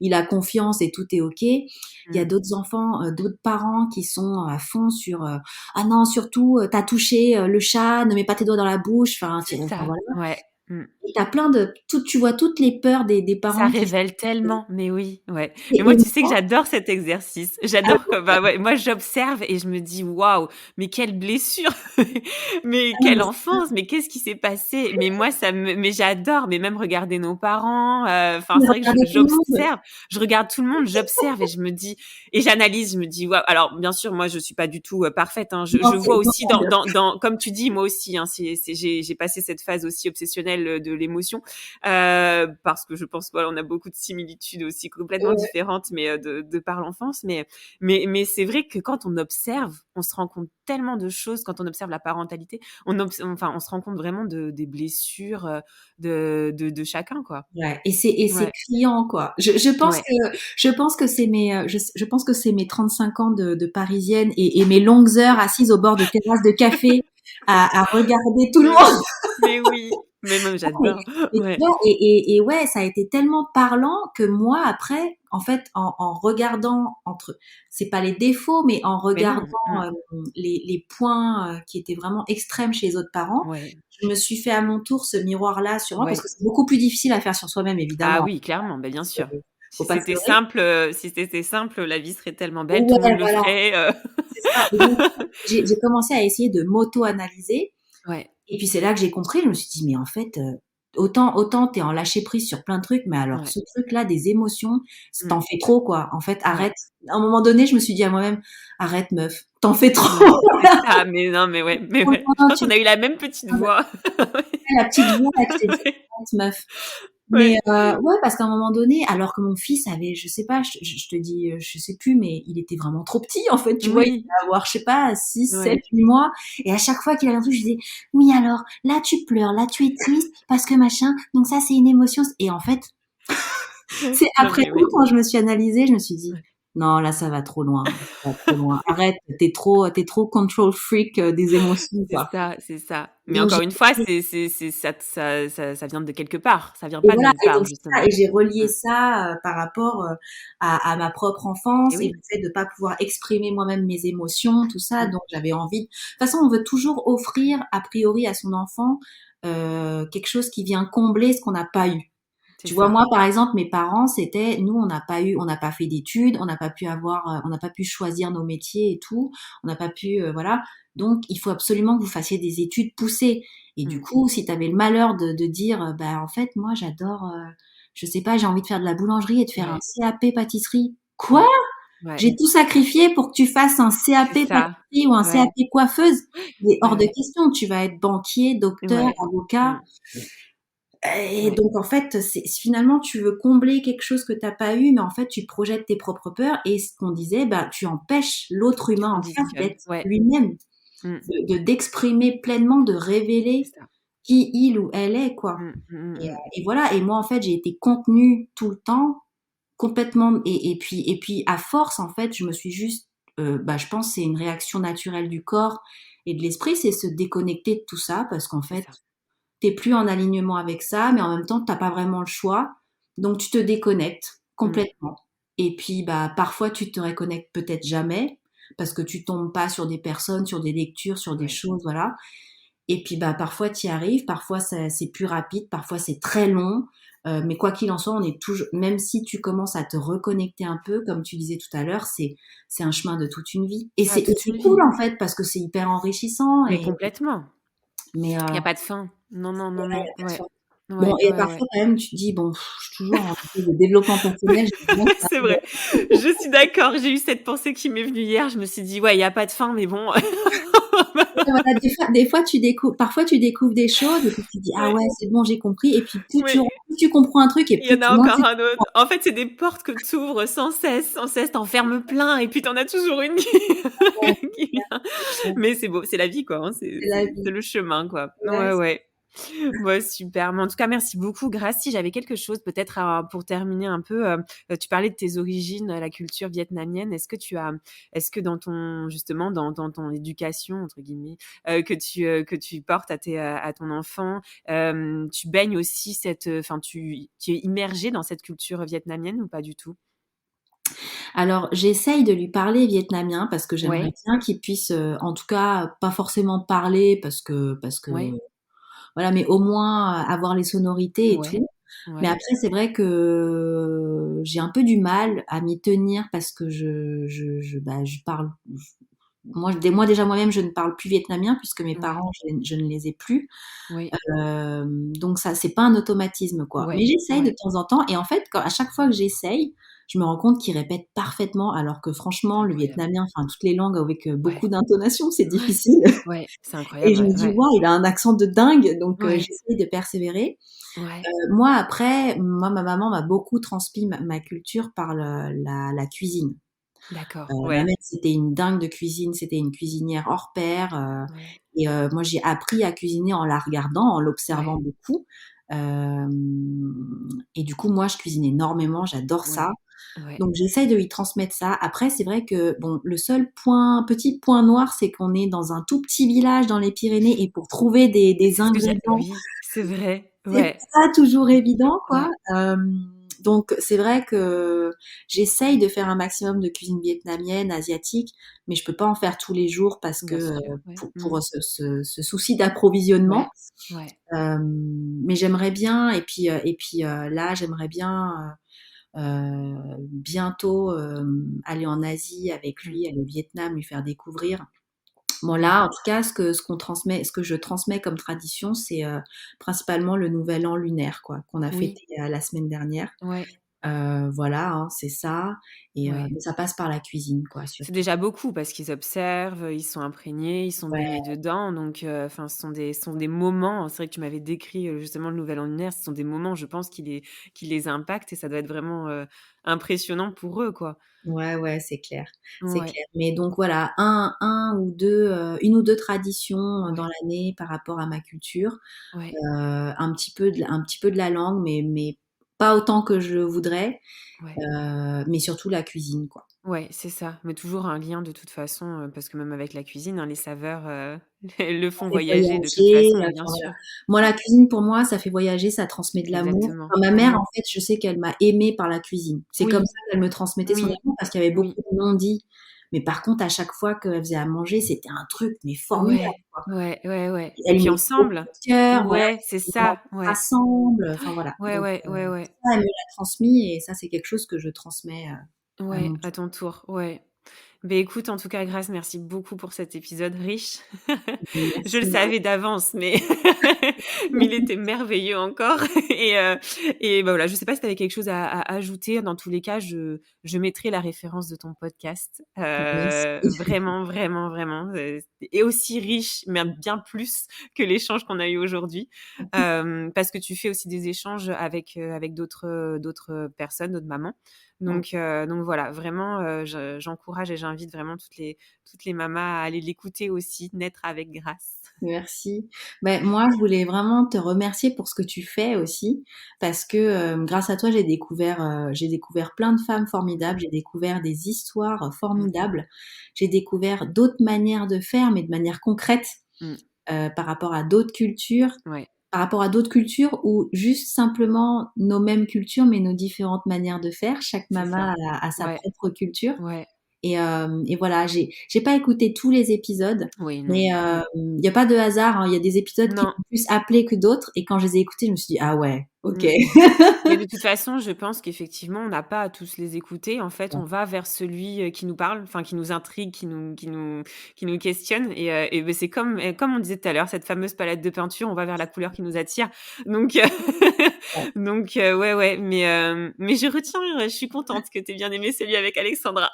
il a confiance et tout est OK. Il y a Mmh. d'autres enfants, d'autres parents qui sont à fond sur, ah non, surtout, tu touché, le chat, ne mets pas tes doigts dans la bouche, C'est enfin ça. voilà. Ouais. Mmh. Et tu vois toutes les peurs des Ça parents qui révèle tellement, mais oui, ouais. Mais moi, et tu sais que moi j'adore cet exercice. ah J'adore que bah, ouais, moi, j'observe et je me dis: «Waouh, mais quelle blessure! Mais non, quelle mais enfance! Mais qu'est-ce qui s'est passé?» Mais moi, ça me mais j'adore, mais même regarder nos parents, enfin, mais c'est vrai que regardez tout le monde. j'observe, je regarde tout le monde, j'observe et je me dis et j'analyse, je me dis: «Waouh!» Alors, bien sûr, moi, je suis pas du tout, parfaite, hein. Non, Je vois c'est aussi non, dans comme tu dis, moi aussi, hein, j'ai passé cette phase aussi obsessionnelle, de l'émotion. Parce que je pense voilà, on a beaucoup de similitudes aussi complètement ouais, différentes, mais de par l'enfance. Mais c'est vrai que quand on observe, on se rend compte tellement de choses. Quand on observe la parentalité, enfin, on se rend compte vraiment des blessures de chacun, quoi. ouais, et c'est Ouais, criant, quoi. ouais, Je pense que je pense que c'est mes 35 ans de Parisienne et mes longues heures assises au bord de terrasses de café à regarder tout le mais monde. oui, mais oui, mais moi Mais j'adore. tu Ouais, vois, et ouais, ça a été tellement parlant que moi, après, en fait, en regardant c'est pas les défauts, mais en mais regardant non, mmh, les points qui étaient vraiment extrêmes chez les autres parents, ouais, je me suis fait à mon tour ce miroir-là sur moi, parce ouais. que c'est beaucoup plus difficile à faire sur soi-même, Ah évidemment. oui, clairement, bah, bien sûr. Faut pas se leurrer. Si c'était simple, la vie serait tellement belle, tout le monde Ouais, le voilà, ferait. c'est ça. Et donc, j'ai commencé à essayer de m'auto-analyser. Ouais. Et puis c'est là que j'ai compris, je me suis dit: «Mais en fait, autant tu es en lâcher prise sur plein de trucs, mais alors Ouais. ce truc-là des émotions, tu Mmh. fais trop, quoi. En fait, Ouais. arrête». À un moment donné, je me suis dit à moi-même: «Arrête meuf, t'en fais trop». Ouais. C'est ça, mais non, mais ouais, mais ouais. Je Non, crois qu'on a eu la même petite voix. la petite voix là qui te dit: Ouais. «Arrête meuf». Mais Ouais. ouais, parce qu'à un moment donné, alors que mon fils avait, je sais pas, je te dis, je sais plus, mais il était vraiment trop petit, en fait, tu vois? Il Oui. devait avoir, je sais pas, 6, 7, Ouais. 8 mois, et à chaque fois qu'il avait un truc, je disais: «Oui alors, là tu pleures, là tu es triste parce que machin, donc ça c'est une émotion». Et en fait, c'est Non, après mais coup, oui. quand je me suis analysée, je me suis dit: Ouais. «Non, là ça va trop loin, ça va trop loin. Arrête, tu es trop control freak, des émotions, C'est quoi». ça, c'est ça. Mais Donc j'ai encore une fois, c'est ça vient de quelque part. Ça vient Et pas de voilà, nulle et part, donc c'est ça, justement. et j'ai relié Mmh. ça, par rapport, à ma propre Et enfance, et le oui. fait de pas pouvoir exprimer moi-même mes émotions, tout ça. Mmh. Donc j'avais envie, de toute façon, on veut toujours offrir a priori à son enfant, quelque chose qui vient combler ce qu'on n'a pas eu. C'est Tu vois, ça. moi, par exemple, mes parents, nous, on n'a pas fait d'études, on n'a pas pu choisir nos métiers et tout, on n'a pas pu, voilà. Donc, il faut absolument que vous fassiez des études poussées. Et du Mmh. coup, si tu avais le malheur de dire, bah, en fait, moi, j'adore, je sais pas, j'ai envie de faire de la boulangerie et de faire un Ouais. CAP pâtisserie. Quoi? Ouais. Ouais. J'ai tout sacrifié pour que tu fasses un C'est CAP ça. pâtisserie ou un Ouais. CAP coiffeuse? Mais hors Ouais, de ouais. question, tu vas être banquier, docteur, Ouais. avocat. Mmh. Et Ouais, donc en fait, finalement tu veux combler quelque chose que tu as pas eu, mais en fait tu projettes tes propres peurs et ce qu'on disait, bah, tu empêches l'autre tu humain en face conditionnes. d'être Ouais, lui-même, mmh, d'exprimer pleinement, de c'est révéler ça. qui il ou elle est, quoi. Mmh, mmh, mmh, mmh. Et voilà, et moi en fait, j'ai été contenue tout le temps, complètement, et puis à force en fait, je me suis juste, bah, je pense c'est une réaction naturelle du corps et de l'esprit, c'est se déconnecter de tout ça parce qu'en C'est fait, ça. t'es plus en alignement avec ça, mais en même temps, t'as pas vraiment le choix. Donc, tu te déconnectes Mmh. complètement. Et puis, bah, parfois, tu te reconnectes peut-être jamais parce que tu tombes pas sur des personnes, sur des lectures, sur des Ouais, choses, voilà. Et puis, bah, parfois, tu y arrives, parfois, c'est plus rapide, parfois, c'est très long. Mais quoi qu'il en soit, on est toujours, même si tu commences à te reconnecter un peu, comme tu disais tout à l'heure, c'est un chemin de toute une vie. ah, Et toute c'est une cool, vie, en fait, parce que c'est hyper enrichissant mais complètement. mais, Il y a pas de fin. Non, non, non, voilà, il y non. a pas de Ouais. fin. Bon, Ouais, et ouais, ouais. parfois quand même tu te dis: «Bon, je suis toujours en phase de développement personnel, j'aimerais bien que ça C'est arrive». vrai. Je suis d'accord, j'ai eu cette pensée qui m'est venue hier, je me suis dit: «Ouais, il y a pas de fin, mais bon». Ouais, voilà, des fois tu découvres, parfois tu découvres des choses et puis tu te dis: «Ah Ouais, ouais, c'est bon, j'ai compris», et puis ouais. plus tu comprends un truc et Il y plus en a moins encore tu un autre. comprends. En fait, c'est des portes que tu ouvres sans cesse, tu en fermes plein et puis tu en as toujours une qui Ouais, qui vient. ouais, Mais c'est beau, c'est la vie, quoi, hein, c'est la c'est vie. le chemin, quoi. Ouais, Ouais, ouais. Ouais, super. Mais en tout cas, merci beaucoup. Grace, si j'avais quelque chose peut-être pour terminer un peu, tu parlais de tes origines, la culture vietnamienne. Est-ce que dans ton justement dans ton «éducation» entre guillemets, que tu portes à ton enfant, tu baignes aussi enfin tu es immergée dans cette culture vietnamienne ou pas du tout? alors j'essaye de lui parler vietnamien parce que j'aimerais Ouais, bien qu'il puisse, en tout cas, pas forcément parler parce que ouais, voilà, mais au moins avoir les sonorités et ouais, tout. Mais ouais, après, c'est vrai que j'ai un peu du mal à m'y tenir parce que bah, je parle, moi déjà moi-même, je ne parle plus vietnamien puisque mes ouais, parents, je ne les ai plus. ouais, Donc ça, c'est pas un automatisme, quoi. Mais ouais, j'essaye de ouais, temps en temps, et en fait, à chaque fois que j'essaye, je me rends compte qu'ils répètent parfaitement, alors que c'est franchement, le incroyable. vietnamien, enfin toutes les langues avec Ouais, beaucoup d'intonation, c'est ouais, difficile. ouais, c'est Et incroyable, je me ouais, dis: ouais, «Waouh, il a un accent de dingue», donc ouais, j'essaye de persévérer. ouais. Moi après, moi ma maman m'a beaucoup transmis ma culture par la cuisine. D'accord, Ma ouais, mère, c'était une dingue de cuisine, c'était une cuisinière hors pair, ouais, et moi j'ai appris à cuisiner en la regardant, en l'observant ouais, beaucoup. Et du coup, moi je cuisine énormément, j'adore ça. ouais, ouais. Donc j'essaye de lui transmettre ça. Après, c'est vrai que bon, le seul petit point noir, c'est qu'on est dans un tout petit village dans les Pyrénées, et pour trouver des C'est ce que ingrédients, oui, c'est vrai, c'est ouais, pas toujours évident, quoi. ouais, Donc c'est vrai que j'essaye de faire un maximum de cuisine vietnamienne, asiatique, mais je peux pas en faire tous les jours parce que, bien sûr, ouais, pour mmh, ce souci d'approvisionnement. ouais, ouais, Mais j'aimerais bien, et puis, là, j'aimerais bien, bientôt, aller en Asie avec mmh, lui, aller au Vietnam, lui faire découvrir. Bon là, ouais, en tout cas, ce que je transmets comme tradition, c'est, principalement le nouvel an lunaire, quoi, qu'on a oui, fêté, la semaine dernière. ouais, Voilà, hein, c'est ça, ouais. mais ça passe par la cuisine, quoi, C'est surtout. déjà beaucoup parce qu'ils observent, ils sont imprégnés, ils sont baignés Ouais, dedans donc enfin ce sont des moments, c'est vrai que tu m'avais décrit, justement le nouvel an lunaire, ce sont des moments je pense qui les impactent et ça doit être vraiment, impressionnant pour eux, quoi. ouais, ouais, c'est clair, c'est Ouais, clair. Mais donc voilà, un ou 2, 1 ou 2 traditions, dans ouais, l'année par rapport à ma culture. ouais, Un petit peu de la langue, mais pas autant que je voudrais, ouais. mais surtout la cuisine, quoi. Ouais, c'est ça, mais toujours un lien de toute façon, parce que même avec la cuisine, hein, les saveurs, le Ça font fait voyager de toute voyager, façon, bien enfin voilà. sûr. Moi, la cuisine pour moi, ça fait voyager, ça transmet de l'amour. Exactement. Enfin, ma mère, Mmh. en fait, je sais qu'elle m'a aimée par la cuisine. C'est comme Oui, ça qu'elle me transmettait son oui, amour parce qu'il y avait beaucoup oui. de non-dits. Mais par contre, à chaque fois qu'elle faisait à manger, c'était un truc, mais formidable, Ouais, quoi. ouais, ouais, ouais et Elle y puis mettait beaucoup ensemble. de cœur, voilà, Ouais, c'est on mangeait ça, ouais. ensemble, enfin voilà. Ouais, Donc ouais, ouais, ouais. ça, elle me l'a transmis, et ça, c'est quelque chose que je transmets, à Ouais, mon à tour. ton tour, ouais. Écoute, en tout cas, Grace, merci beaucoup pour cet épisode riche. Je le Merci Marie. savais d'avance, mais mais il était merveilleux encore et voilà, je sais pas si tu avais quelque chose à ajouter. Dans tous les cas, je mettrai la référence de ton podcast. Merci. Vraiment, vraiment, vraiment, et aussi riche, mais bien plus que l'échange qu'on a eu aujourd'hui. Parce que tu fais aussi des échanges avec d'autres personnes, d'autres mamans. Donc voilà, vraiment, j'encourage et j'invite vraiment toutes les mamas à aller l'écouter aussi, Naître avec grâce. Merci. Ben, moi, je voulais vraiment te remercier pour ce que tu fais aussi, parce que grâce à toi, j'ai découvert plein de femmes formidables, j'ai découvert des histoires Mmh. formidables, j'ai découvert d'autres manières de faire, mais de manière concrète, Mmh. par rapport à d'autres cultures, Ouais, par rapport à d'autres cultures ou juste simplement nos mêmes cultures, mais nos différentes manières de faire. Chaque c'est ça. maman a sa Ouais, propre culture. ouais. Et voilà, j'ai pas écouté tous les épisodes, Oui, mais non. il y a pas de hasard, hein. Il y a des épisodes qui Non. m'ont plus appelé que d'autres, et quand je les ai écoutés, je me suis dit ah ouais, ok. Mmh. Mais de toute façon, je pense qu'effectivement, on n'a pas à tous les écouter. En fait, on va vers celui, qui nous parle, enfin qui nous intrigue, qui nous questionne et c'est comme on disait tout à l'heure, cette fameuse palette de peinture, on va vers la couleur qui nous attire. Donc ouais, ouais, mais je retiens, je suis contente que tu aies bien aimé celui avec Alexandra.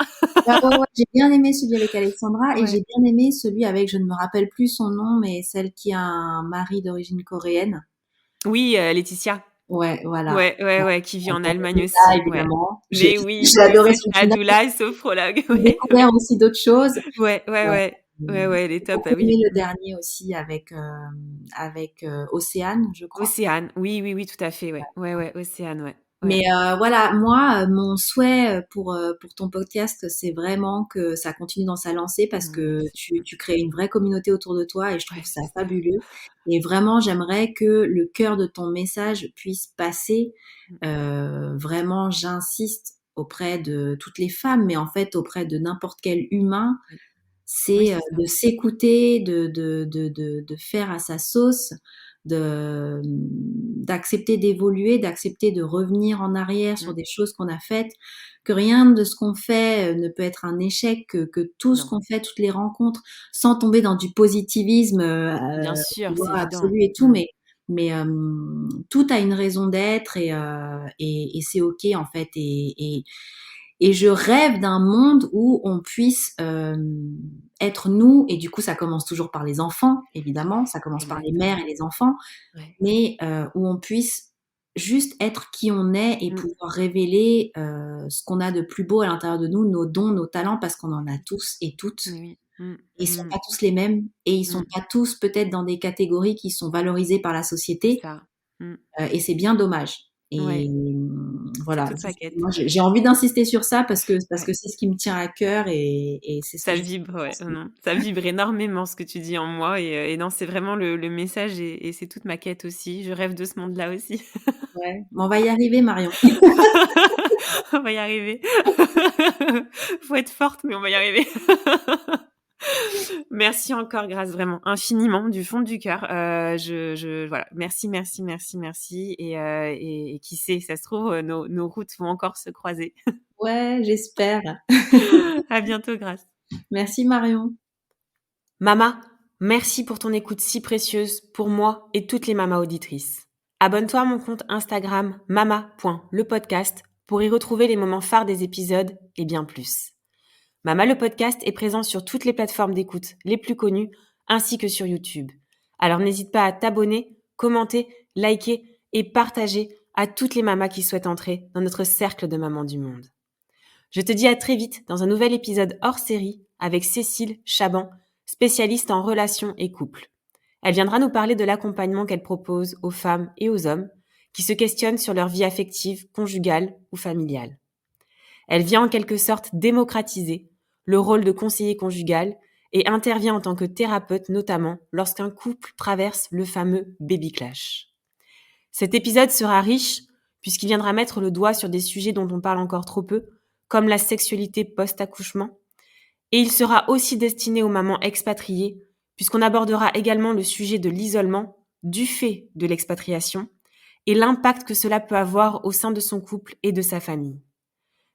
Ah ouais, ouais, j'ai bien aimé celui avec Alexandra, et Ouais. j'ai bien aimé celui avec, je ne me rappelle plus son nom, mais celle qui a un mari d'origine coréenne. Oui, Laetitia. Ouais, voilà. Ouais, ouais, Ouais. ouais, qui vit en Avec Allemagne Luna, aussi, ouais. évidemment. Mais J'ai oui, oui, adoré ça, ce c'est film. Adoula et sophrologue, J'ai ouais, ouais. découvert aussi d'autres choses. Ouais, ouais, Ouais. ouais. Ouais, ouais, elle est J'ai top, beaucoup ah aimé oui. le Mmh. dernier aussi avec Océane, je crois. Océane, oui, oui, oui, tout à fait, ouais. Ouais, ouais, Océane, ouais. Mais Ouais. voilà, moi, mon souhait pour ton podcast, c'est vraiment que ça continue dans sa lancée, parce que Merci. tu crées une vraie communauté autour de toi, et je trouve Ouais, ça j'espère. fabuleux. Et vraiment, j'aimerais que le cœur de ton message puisse passer. Mmh. Vraiment, j'insiste auprès de toutes les femmes, mais en fait auprès de n'importe quel humain, Oui. Oui, c'est c'est ça. de s'écouter, de faire à sa sauce, d'accepter d'évoluer, d'accepter de revenir en arrière sur Mmh. des choses qu'on a faites, que rien de ce qu'on fait ne peut être un échec, que tout ce Non, qu'on fait, toutes les rencontres, sans tomber dans du positivisme, bien tu sûr, c'est vois, évident. absolu et tout, Mmh. mais tout a une raison d'être, et c'est ok en fait, et je rêve d'un monde où on puisse être nous, et du coup ça commence toujours par les enfants, évidemment, ça commence par les mères Exactement. et les enfants, Ouais. mais où on puisse juste être qui on est, et Mmh. pouvoir révéler ce qu'on a de plus beau à l'intérieur de nous, nos dons, nos talents, parce qu'on en a tous et toutes. Mais oui. Mmh. Ils sont Mmh. pas tous les mêmes, et ils sont Mmh. pas tous peut-être dans des catégories qui sont valorisées par la C'est société, ça. Mmh. et c'est bien dommage. Et Ouais, c'est voilà, toute ma quête. moi j'ai envie d'insister sur ça, parce Ouais. que c'est ce qui me tient à cœur, et c'est ce que Ça je vibre, ouais, transmettre. non, ça vibre énormément ce que tu dis en moi et non, c'est vraiment le message et c'est toute ma quête aussi. Je rêve de ce monde-là aussi. Ouais, mais on va y arriver, Marion. On va y arriver. Faut être forte, mais on va y arriver. Merci encore, Grace, vraiment infiniment du fond du cœur. Je voilà, merci, merci, merci, merci et qui sait, ça se trouve, nos routes vont encore se croiser. Ouais, j'espère. À bientôt, Grace. Merci, Marion. Mama, merci pour ton écoute si précieuse pour moi et toutes les mamas auditrices. Abonne-toi à mon compte Instagram mama.lepodcast pour y retrouver les moments phares des épisodes et bien plus. Mama le podcast est présent sur toutes les plateformes d'écoute les plus connues ainsi que sur YouTube. Alors n'hésite pas à t'abonner, commenter, liker et partager à toutes les mamas qui souhaitent entrer dans notre cercle de mamans du monde. Je te dis à très vite dans un nouvel épisode hors série avec Cécile Chaban, spécialiste en relations et couple. Elle viendra nous parler de l'accompagnement qu'elle propose aux femmes et aux hommes qui se questionnent sur leur vie affective, conjugale ou familiale. Elle vient en quelque sorte démocratiser le rôle de conseiller conjugal et intervient en tant que thérapeute notamment lorsqu'un couple traverse le fameux baby clash. Cet épisode sera riche puisqu'il viendra mettre le doigt sur des sujets dont on parle encore trop peu, comme la sexualité post-accouchement, et il sera aussi destiné aux mamans expatriées, puisqu'on abordera également le sujet de l'isolement du fait de l'expatriation et l'impact que cela peut avoir au sein de son couple et de sa famille.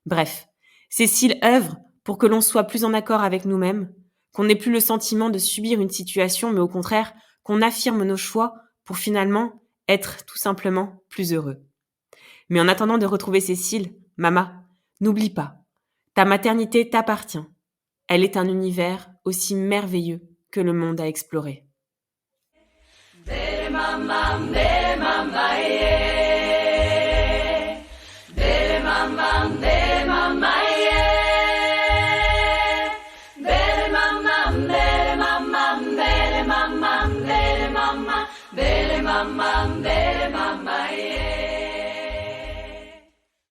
Bref, Cécile œuvre pour que l'on soit plus en accord avec nous-mêmes, qu'on n'ait plus le sentiment de subir une situation, mais au contraire, qu'on affirme nos choix pour finalement être tout simplement plus heureux. Mais en attendant de retrouver Cécile, Mama, n'oublie pas, ta maternité t'appartient. Elle est un univers aussi merveilleux que le monde à explorer. Mama, yeah.